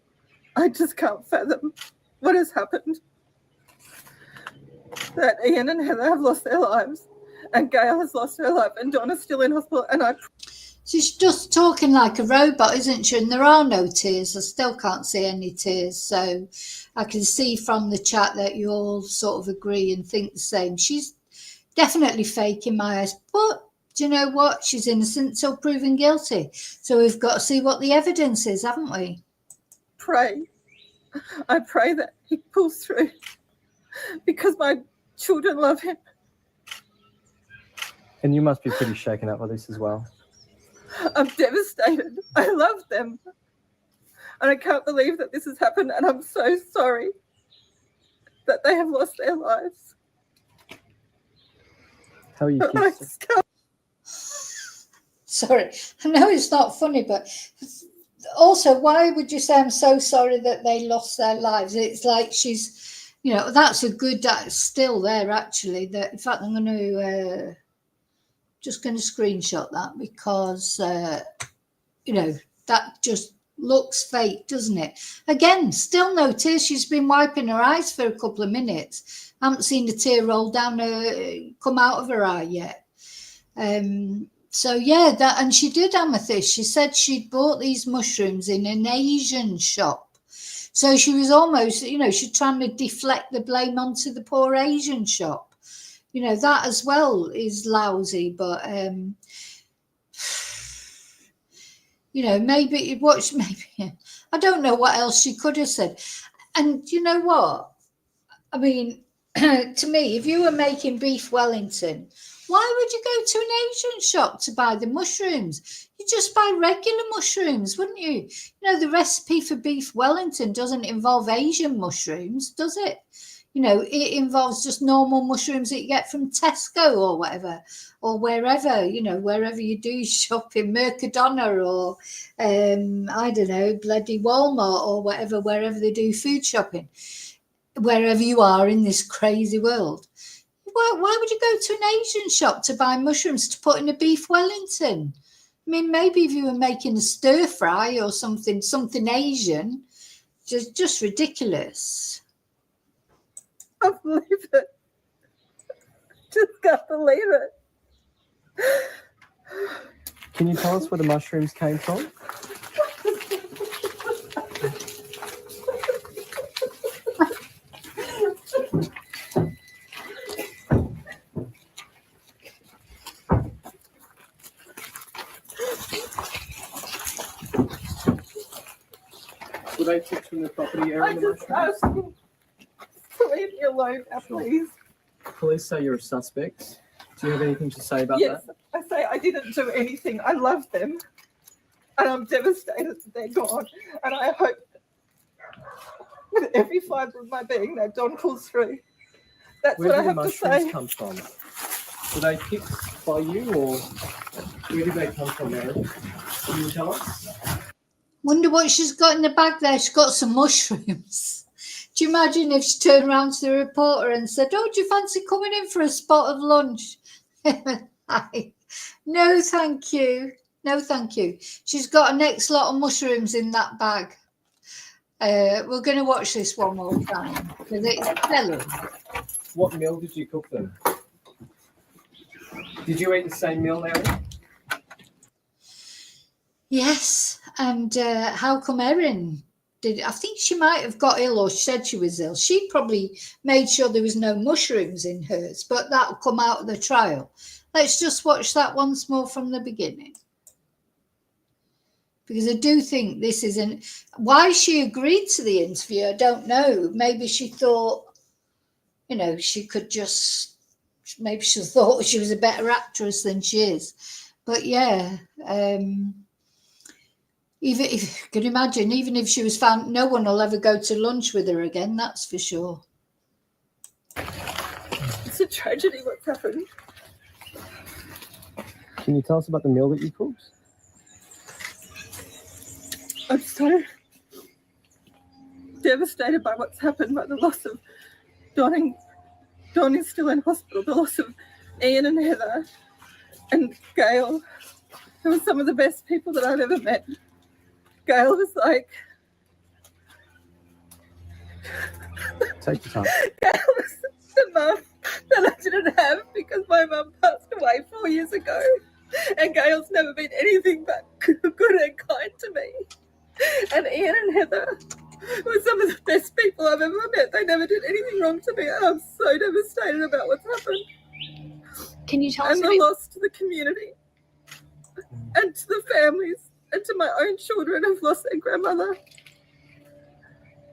I just can't fathom what has happened. That Ian and Heather have lost their lives, and Gail has lost her life, and Donna's still in hospital. And she's just talking like a robot, isn't she? And there are no tears. I still can't see any tears. So I can see from the chat that you all sort of agree and think the same. She's definitely fake in my eyes, but do you know what? She's innocent till proven guilty. So we've got to see what the evidence is, haven't we? I pray that he pulls through because my children love him. And you must be pretty shaken up by this as well. I'm devastated. I love them. And I can't believe that this has happened, and I'm so sorry that they have lost their lives. How are you kids? Sorry, I know it's not funny, but also, why would you say I'm so sorry that they lost their lives? It's like she's, that's a good, still there actually. That, in fact, I'm going to just going to screenshot that because, that just looks fake, doesn't it? Again, still no tears. She's been wiping her eyes for a couple of minutes. I haven't seen a tear roll down come out of her eye yet. So yeah, and she did, Amethyst. She said she'd bought these mushrooms in an Asian shop. So she was almost, she's trying to deflect the blame onto the poor Asian shop. That as well is lousy, but maybe I don't know what else she could have said. And you know what? I mean, to me, if you were making Beef Wellington, Why would you go to an Asian shop to buy the mushrooms? You just buy regular mushrooms, wouldn't you? You know, the recipe for Beef Wellington doesn't involve Asian mushrooms, does it? You know, it involves just normal mushrooms that you get from Tesco or whatever, or wherever, you know, wherever you do shopping, Mercadona or, I don't know, bloody Walmart or whatever, wherever they do food shopping, wherever you are in this crazy world. Why would you go to an Asian shop to buy mushrooms to put in a Beef Wellington? I mean, maybe if you were making a stir fry or something Asian, just ridiculous. I can't believe it. Just can't believe it. Can you tell us where the mushrooms came from? Were they picked from the property area? I just asked them to leave me alone now, please. Police say you're a suspect. Do you have anything to say about Yes, that? I say I didn't do anything. I love them. And I'm devastated that they're gone. And I hope with every fibre of my being that Don pulls through. That's Where what I did the have to mushrooms say. come from? Were they picked by you, or where did they come from, Erin? Can you tell us? Wonder what she's got in the bag there. She's got some mushrooms. Do you imagine if she turned around to the reporter and said, "Oh, do you fancy coming in for a spot of lunch?" No, thank you. No, thank you. She's got a next lot of mushrooms in that bag. We're going to watch this one more time because it's telling. What meal did you cook them? Did you eat the same meal, Erin? Yes, and how come Erin did? I think she might have got ill, or she said she was ill. She probably made sure there was no mushrooms in hers, but that'll come out of the trial. Let's just watch that once more from the beginning, because I do think this isn't why she agreed to the interview. I don't know. Maybe she thought, you know, she could just. Maybe she thought she was a better actress than she is. But yeah. Even if you can imagine, even if she was found, no one will ever go to lunch with her again, that's for sure. It's a tragedy what's happened. Can you tell us about the meal that you cooked? I'm so devastated by what's happened, by the loss of Don. Don is still in hospital, the loss of Ian and Heather and Gail, who were some of the best people that I've ever met. Gail was like... Take your time. Gail was the mum that I didn't have because my mum passed away 4 years ago. And Gail's never been anything but good and kind to me. And Ian and Heather were some of the best people I've ever met. They never did anything wrong to me. And I'm so devastated about what's happened. Can you tell us and the loss to the community and to the families and to my own children who've lost their grandmother.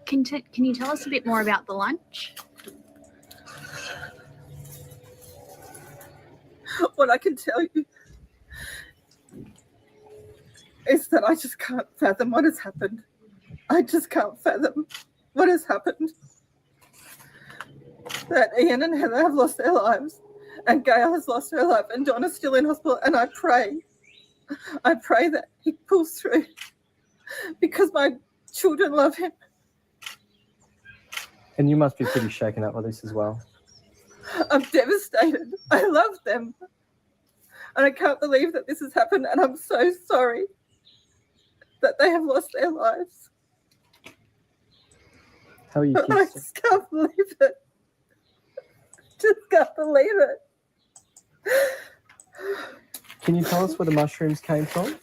Can you tell us a bit more about the lunch? What I can tell you is that I just can't fathom what has happened. I just can't fathom what has happened. That Ian and Heather have lost their lives and Gail has lost her life and Donna's still in hospital, and I pray that he pulls through because my children love him. And you must be pretty shaken up by this as well. I'm devastated. I love them. And I can't believe that this has happened, and I'm so sorry that they have lost their lives. How are you? I just can't believe it. Just can't believe it. Can you tell us where the mushrooms came from?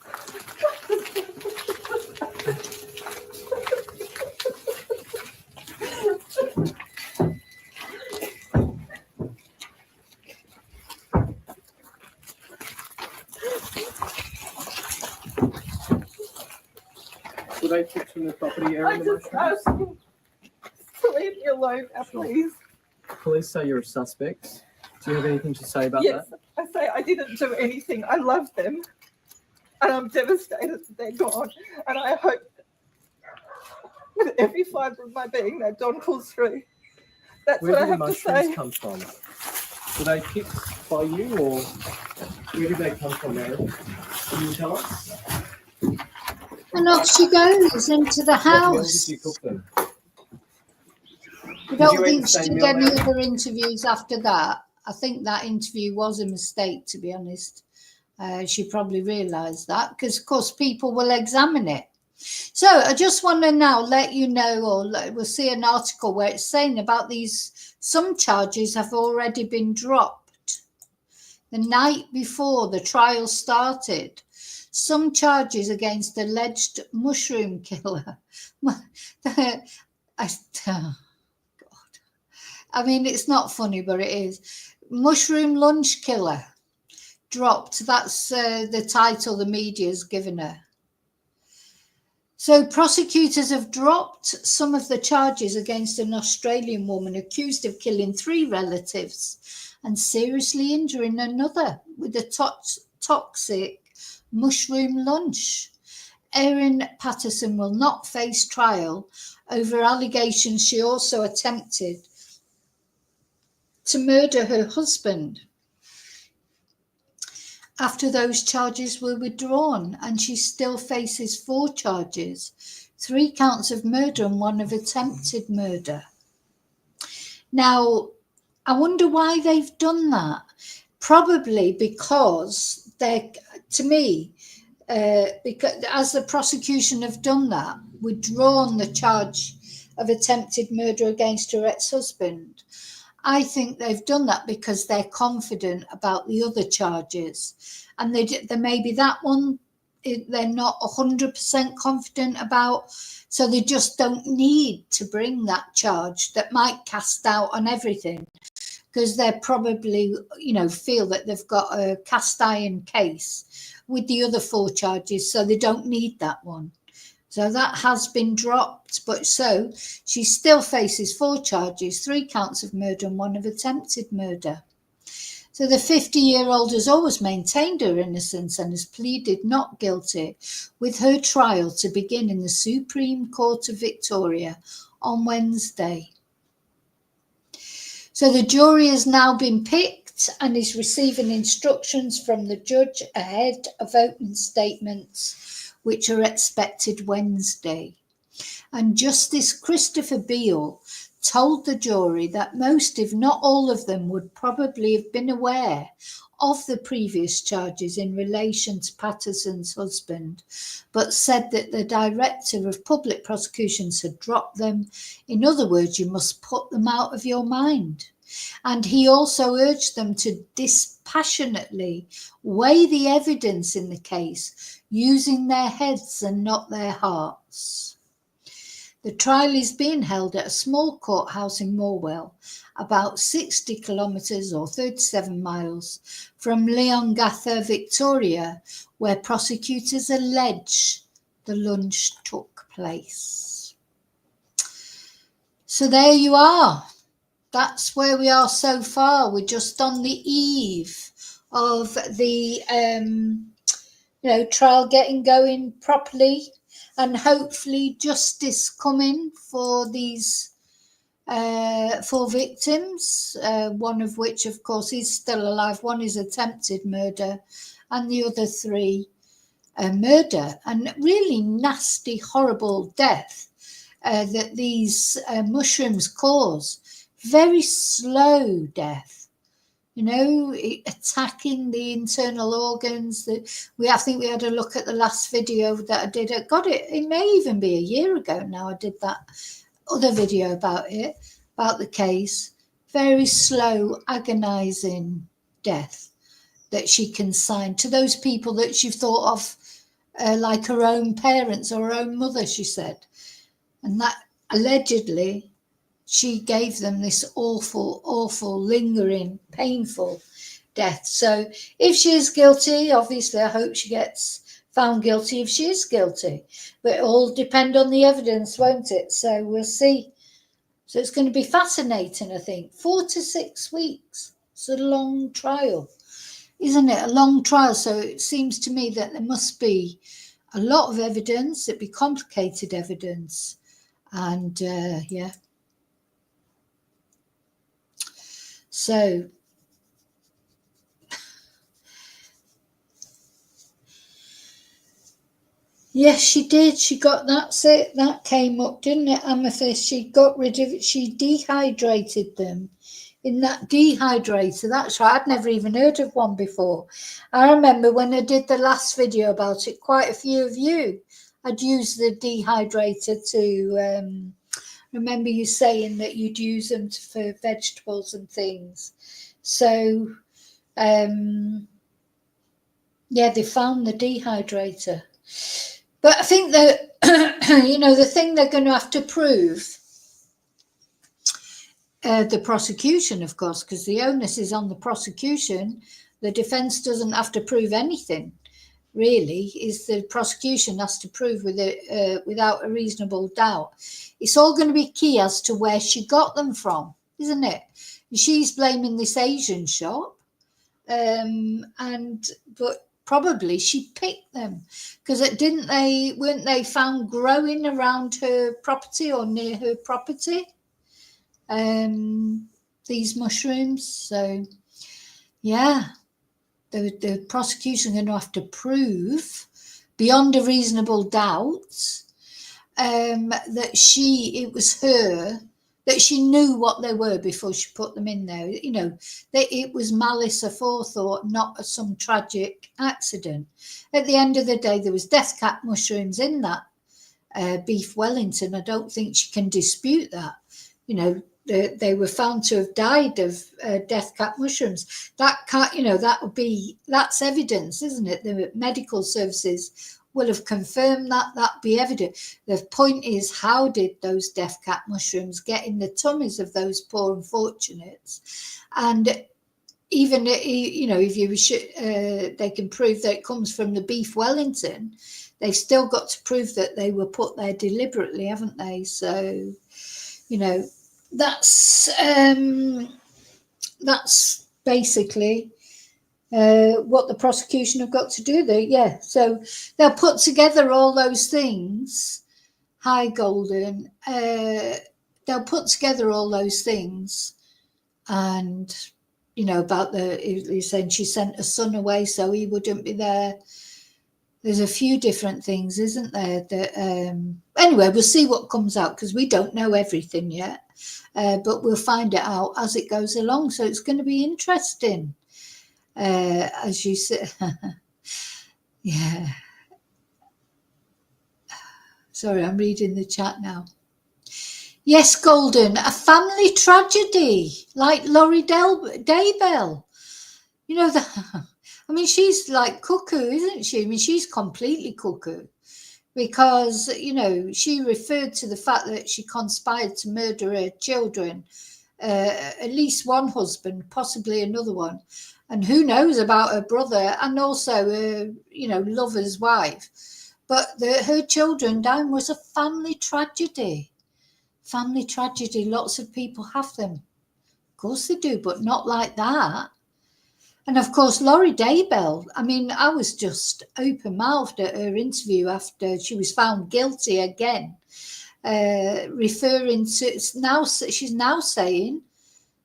Were they picked from the property area? I just asked them to leave me alone now, please. Police say you're a suspect. Do you have anything to say about Yes, that? I say I didn't do anything. I love them. And I'm devastated that they're gone. And I hope with every fibre of my being that Don pulls through. That's Where what I do the have to mushrooms say. come from? Were they picked by you, or where did they come from, Erin? Can you tell us? And off she goes into the What meal house. did you cook them? I don't you eat think the she same did meal, any Erin? other interviews after that. I think that interview was a mistake, to be honest. She probably realised that because, of course, people will examine it. So I just want to now let you know, or we'll see an article where it's saying about these, some charges have already been dropped. The night before the trial started, some charges against alleged mushroom killer. I mean, it's not funny, but it is. Mushroom lunch killer dropped. That's the title the media's given her. So prosecutors have dropped some of the charges against an Australian woman accused of killing 3 relatives and seriously injuring another with a toxic mushroom lunch. Erin Patterson will not face trial over allegations she also attempted to murder her husband. After those charges were withdrawn, and she still faces 4 charges, 3 counts of murder and 1 of attempted murder. Now, I wonder why they've done that. Probably because to me, because as the prosecution have done that, withdrawn the charge of attempted murder against her ex-husband. I think they've done that because they're confident about the other charges, and there may be that one they're not 100% confident about, so they just don't need to bring that charge that might cast doubt on everything, because they're probably, feel that they've got a cast iron case with the other 4 charges, so they don't need that one. So that has been dropped, but so she still faces 4 charges, 3 counts of murder and 1 of attempted murder. So the 50-year-old has always maintained her innocence and has pleaded not guilty, with her trial to begin in the Supreme Court of Victoria on Wednesday. So the jury has now been picked and is receiving instructions from the judge ahead of opening statements, which are expected Wednesday. And Justice Christopher Beale told the jury that most, if not all of them, would probably have been aware of the previous charges in relation to Patterson's husband, but said that the Director of Public Prosecutions had dropped them. In other words, you must put them out of your mind. And he also urged them to dispassionately weigh the evidence in the case, using their heads and not their hearts. The trial is being held at a small courthouse in Morwell, about 60 kilometres or 37 miles from Leongatha, Victoria, where prosecutors allege the lunch took place. So there you are. That's where we are so far. We're just on the eve of the trial getting going properly, and hopefully justice coming for these 4 victims, one of which, of course, is still alive. 1 is attempted murder, and the other 3 murder, and really nasty, horrible death that these mushrooms cause. Very slow death, attacking the internal organs. I think we had a look at the last video that I did. It may even be a year ago now. I did that other video about the case. Very slow, agonizing death that she consigned to those people that she thought of like her own parents or her own mother, she said. And that allegedly she gave them this awful, awful, lingering, painful death. So if she is guilty, obviously I hope she gets found guilty if she is guilty. But it'll all depend on the evidence, won't it? So we'll see. So it's going to be fascinating, I think. 4 to 6 weeks. It's a long trial, isn't it? A long trial. So it seems to me that there must be a lot of evidence. It'd be complicated evidence. And yeah. So yes, she did. She got that came up, didn't it? Amethyst. She got rid of it. She dehydrated them in that dehydrator. That's right. I'd never even heard of one before. I remember when I did the last video about it, quite a few of you had used the dehydrator to remember you saying that you'd use them for vegetables and things. So yeah, they found the dehydrator. But I think that, you know, the thing they're going to have to prove, the prosecution, of course, because the onus is on the prosecution. The defence doesn't have to prove anything, really. Is the prosecution has to prove without a reasonable doubt. It's all going to be key as to where she got them from, isn't it? She's blaming this Asian shop, but probably she picked them because weren't they found growing around her property or near her property, these mushrooms. So yeah, the prosecution are going to have to prove beyond a reasonable doubt that it was her, that she knew what they were before she put them in there. You know, that it was malice aforethought, not some tragic accident. At the end of the day, there was death cap mushrooms in that Beef Wellington. I don't think she can dispute that. You know, they were found to have died of death cap mushrooms. That can't, you know, that's evidence, isn't it? The medical services will have confirmed that be evident. The point is, how did those death cap mushrooms get in the tummies of those poor unfortunates? And even, you know, if they can prove that it comes from the Beef Wellington, they've still got to prove that they were put there deliberately, haven't they? So, you know, that's basically what the prosecution have got to do there. Yeah, so they'll put together all those things. Hi, Golden. They'll put together all those things, and you know about you're saying she sent her son away so he wouldn't be there. There's a few different things, isn't there? That anyway, we'll see what comes out because we don't know everything yet, but we'll find it out as it goes along. So it's going to be interesting. As you said, yeah. Sorry, I'm reading the chat now. Yes, Golden, a family tragedy like Laurie Daybell. You know, I mean, she's like cuckoo, isn't she? I mean, she's completely cuckoo because, you know, she referred to the fact that she conspired to murder her children, at least one husband, possibly another one. And who knows about her brother and also her, you know, lover's wife. But her children dying was a family tragedy. Family tragedy. Lots of people have them. Of course they do, but not like that. And of course, Laurie Daybell, I mean, I was just open-mouthed at her interview after she was found guilty again, referring to, she's now saying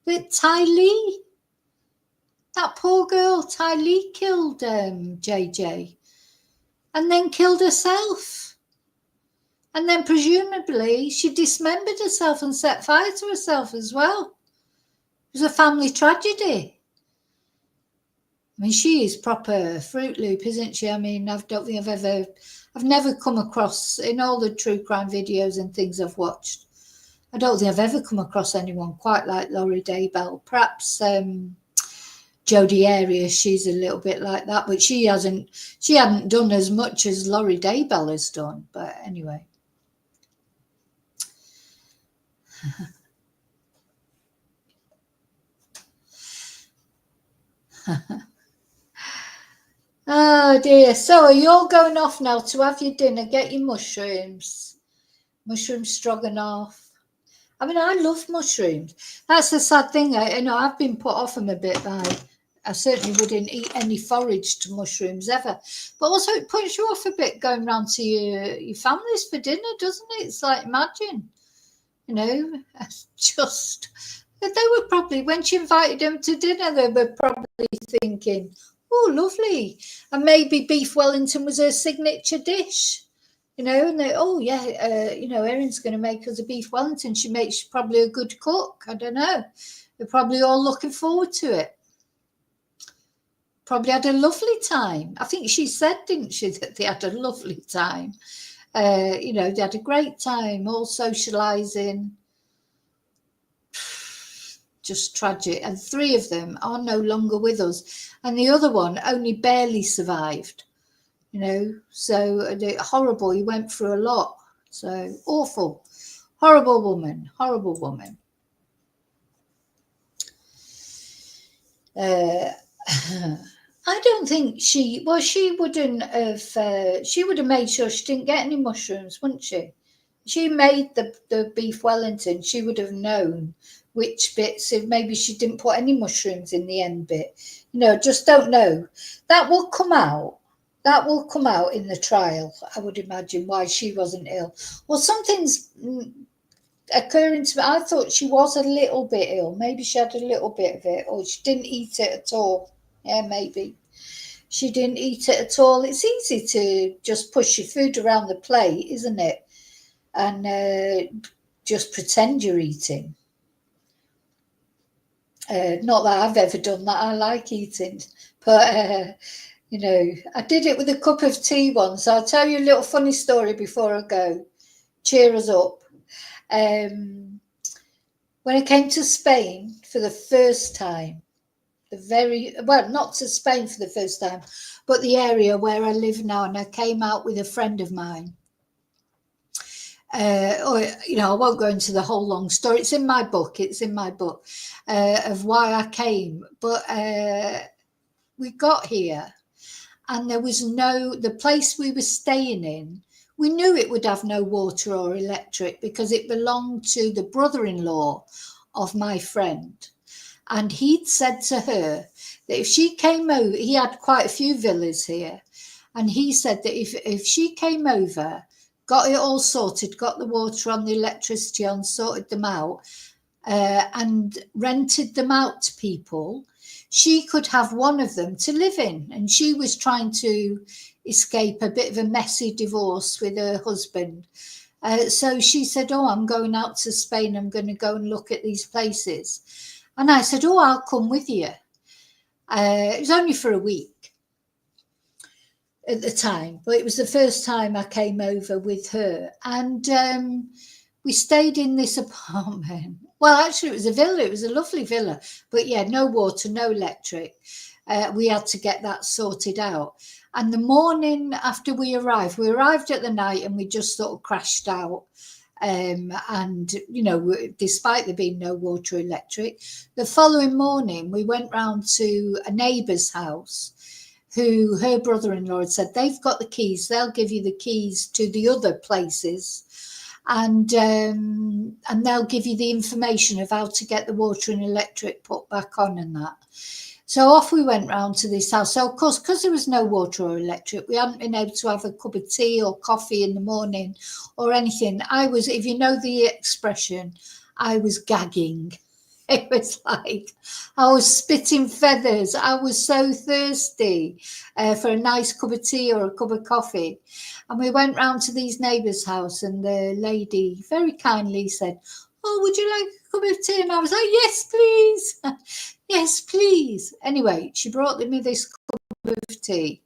that Ty Lee, that poor girl, Ty Lee killed JJ and then killed herself. And then presumably she dismembered herself and set fire to herself as well. It was a family tragedy. I mean, she is proper Fruit Loop, isn't she? I mean, I've never come across, in all the true crime videos and things I've watched, I don't think I've ever come across anyone quite like Laurie Daybell. Perhaps Jodie Arias, she's a little bit like that, but she hadn't done as much as Laurie Daybell has done. But anyway. Oh dear. So are you all going off now to have your dinner? Get your mushrooms. Mushroom stroganoff. I mean, I love mushrooms. That's the sad thing. I've been put off them a bit by. I certainly wouldn't eat any foraged mushrooms ever. But also, it puts you off a bit going round to your families for dinner, doesn't it? It's like, imagine, just. They were probably, when she invited them to dinner, they were probably thinking, oh, lovely. And maybe Beef Wellington was her signature dish. And they, Erin's going to make us a Beef Wellington. She's probably a good cook. I don't know. They're probably all looking forward to it. Probably had a lovely time. I think she said, didn't she, that they had a lovely time. They had a great time, all socialising. Just tragic. And 3 of them are no longer with us. And the other one only barely survived. So horrible. He went through a lot. So awful. Horrible woman. I don't think she would have made sure she didn't get any mushrooms, wouldn't she? She made the Beef Wellington. She would have known which bits, if maybe she didn't put any mushrooms in the end bit. Just don't know. That will come out. That will come out in the trial, I would imagine, why she wasn't ill. Well, something's occurring to me. I thought she was a little bit ill. Maybe she had a little bit of it, or she didn't eat it at all. Yeah, maybe. She didn't eat it at all. It's easy to just push your food around the plate, isn't it? And just pretend you're eating. Not that I've ever done that. I like eating. But, I did it with a cup of tea once. I'll tell you a little funny story before I go. Cheer us up. When I came to Spain for the first time, not to Spain for the first time, but the area where I live now, and I came out with a friend of mine. I won't go into the whole long story. It's in my book. Of why I came. But we got here, and there was the place we were staying in, we knew it would have no water or electric because it belonged to the brother-in-law of my friend. And he'd said to her that if she came over, he had quite a few villas here, and he said that if she came over, got it all sorted, got the water on, the electricity on, sorted them out, and rented them out to people, she could have one of them to live in. And she was trying to escape a bit of a messy divorce with her husband. So she said, I'm going out to Spain. I'm going to go and look at these places. And I said, I'll come with you. It was only for a week at the time, but it was the first time I came over with her. And we stayed in this apartment. Well, actually, it was a villa. It was a lovely villa. But yeah, no water, no electric. We had to get that sorted out. And the morning after we arrived at the night, and we just sort of crashed out. And, despite there being no water or electric, the following morning we went round to a neighbour's house who her brother-in-law had said, they've got the keys, they'll give you the keys to the other places, and they'll give you the information of how to get the water and electric put back on and that. So off we went round to this house. So, of course, because there was no water or electric, we hadn't been able to have a cup of tea or coffee in the morning or anything. I was, if you know the expression, I was gagging. It was like I was spitting feathers. I was so thirsty for a nice cup of tea or a cup of coffee. And we went round to these neighbours' house, and the lady very kindly said, would you like a cup of tea? And I was like, yes, please. Yes, please. Anyway, she brought me this cup of tea.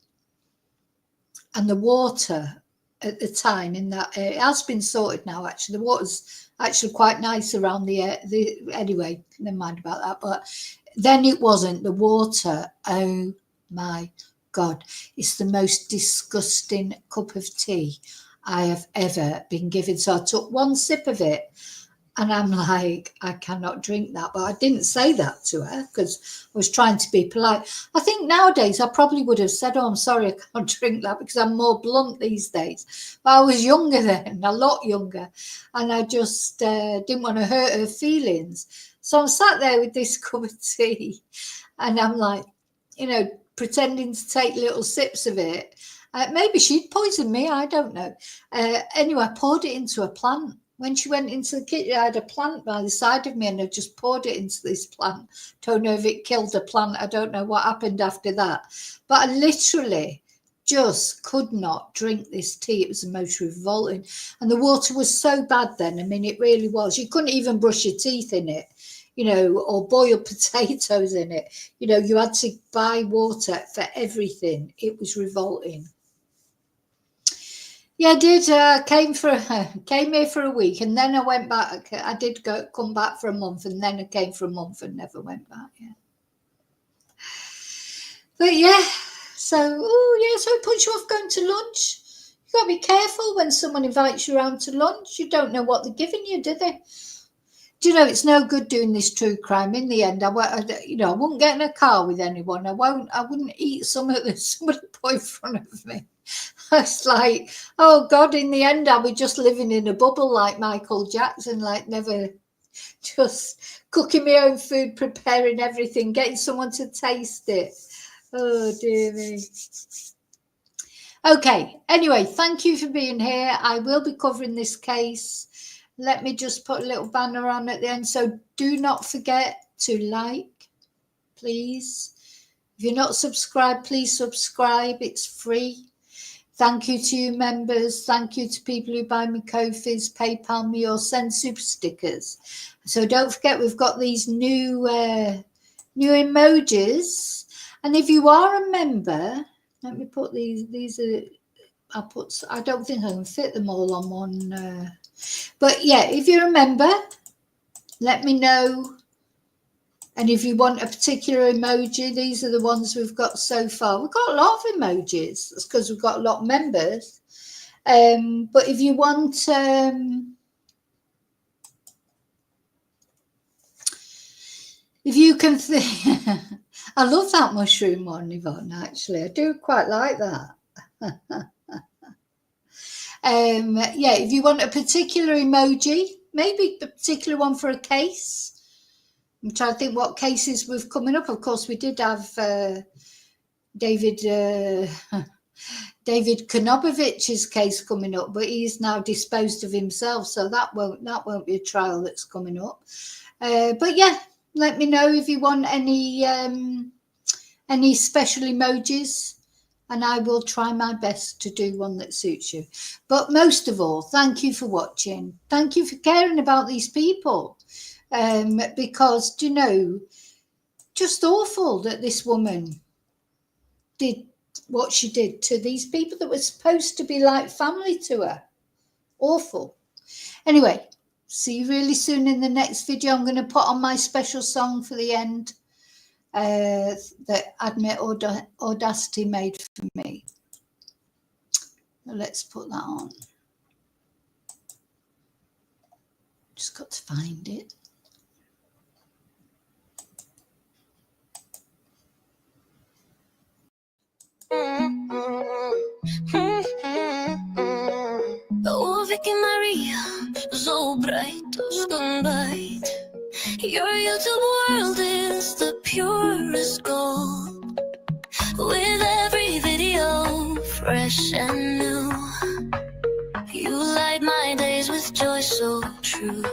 And the water at the time in that area, it has been sorted now, actually. The water's actually quite nice around anyway, never mind about that. But then it wasn't. The water, oh my God, it's the most disgusting cup of tea I have ever been given. So I took one sip of it. And I'm like, I cannot drink that. But I didn't say that to her because I was trying to be polite. I think nowadays I probably would have said, oh, I'm sorry, I can't drink that, because I'm more blunt these days. But I was younger then, a lot younger. And I just didn't want to hurt her feelings. So I'm sat there with this cup of tea and I'm like, you know, pretending to take little sips of it. Maybe she'd poisoned me, I don't know. Anyway, I poured it into a plant. When she went into the kitchen, I had a plant by the side of me and I just poured it into this plant. Don't know if it killed the plant. I don't know what happened after that. But I literally just could not drink this tea. It was the most revolting. And the water was so bad then. I mean, it really was. You couldn't even brush your teeth in it, you know, or boil potatoes in it. You know, you had to buy water for everything. It was revolting. Yeah, I did. Came here for a week, and then I went back. I did come back for a month, and then I came for a month and never went back. Yeah, but yeah. So so it puts you off going to lunch. You got to be careful when someone invites you around to lunch. You don't know what they're giving you, do they? Do you know, it's no good doing this true crime. In the end, I wouldn't get in a car with anyone. I wouldn't eat somebody put in front of me. It's like, oh God, in the end, I'll be just living in a bubble like Michael Jackson, like never just cooking my own food, preparing everything, getting someone to taste it. Oh, dear me. Okay, anyway, thank you for being here. I will be covering this case. Let me just put a little banner on at the end. So do not forget to like, please. If you're not subscribed, please subscribe. It's free. Thank you to you members. Thank you to people who buy me Ko-Fi's, PayPal me, or send super stickers. So don't forget, we've got these new emojis. And if you are a member, let me put these are, I don't think I can fit them all on one. But yeah, if you're a member, let me know. And if you want a particular emoji, these are the ones we've got so far. We've got a lot of emojis. That's because we've got a lot of members. But if you want, if you can think, I love that mushroom one, Yvonne, actually. I do quite like that. Yeah, if you want a particular emoji, maybe a particular one for a case. I'm trying to think what cases we've coming up. Of course, we did have David Konobovich's case coming up, but he's now disposed of himself, so that won't be a trial that's coming up. But yeah, let me know if you want any special emojis, and I will try my best to do one that suits you. But most of all, thank you for watching. Thank you for caring about these people. Because, you know, just awful that this woman did what she did to these people that were supposed to be like family to her. Awful. Anyway, see you really soon in the next video. I'm going to put on my special song for the end that Admit Audacity made for me. Let's put that on. Just got to find it. Oh, Vicky Maria, so bright, so bright. Your YouTube world is the purest gold. With every video fresh and new, you light my days with joy so true.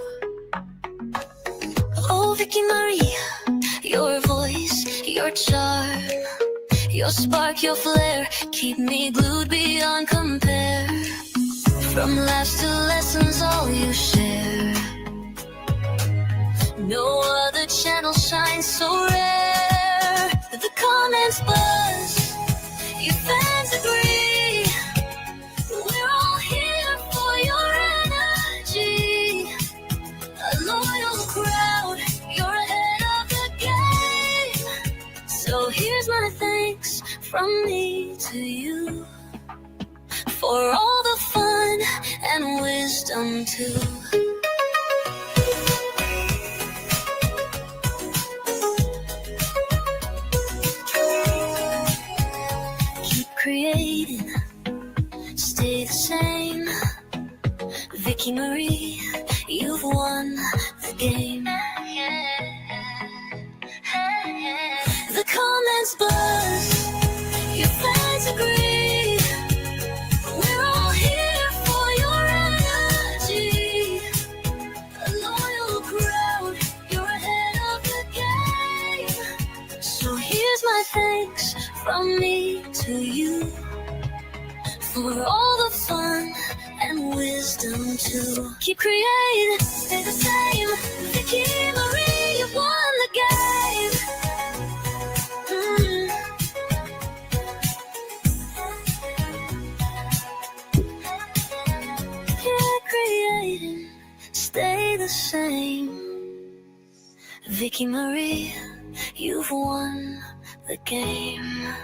Oh, Vicky Maria, your voice, your charm, your spark, your flare, keep me glued beyond compare. From laughs to lessons, all you share. No other channel shines so rare. The comments buzz, your fans agree. We're all here for your energy. A loyal crowd, you're ahead of the game. So here's my thanks from me to you, for all the fun and wisdom too. from me to you, for all the fun and wisdom to keep creating. Stay the same. Vicky Marie, you won the game. Keep creating. Stay the same. Vicky Marie, you've won the game.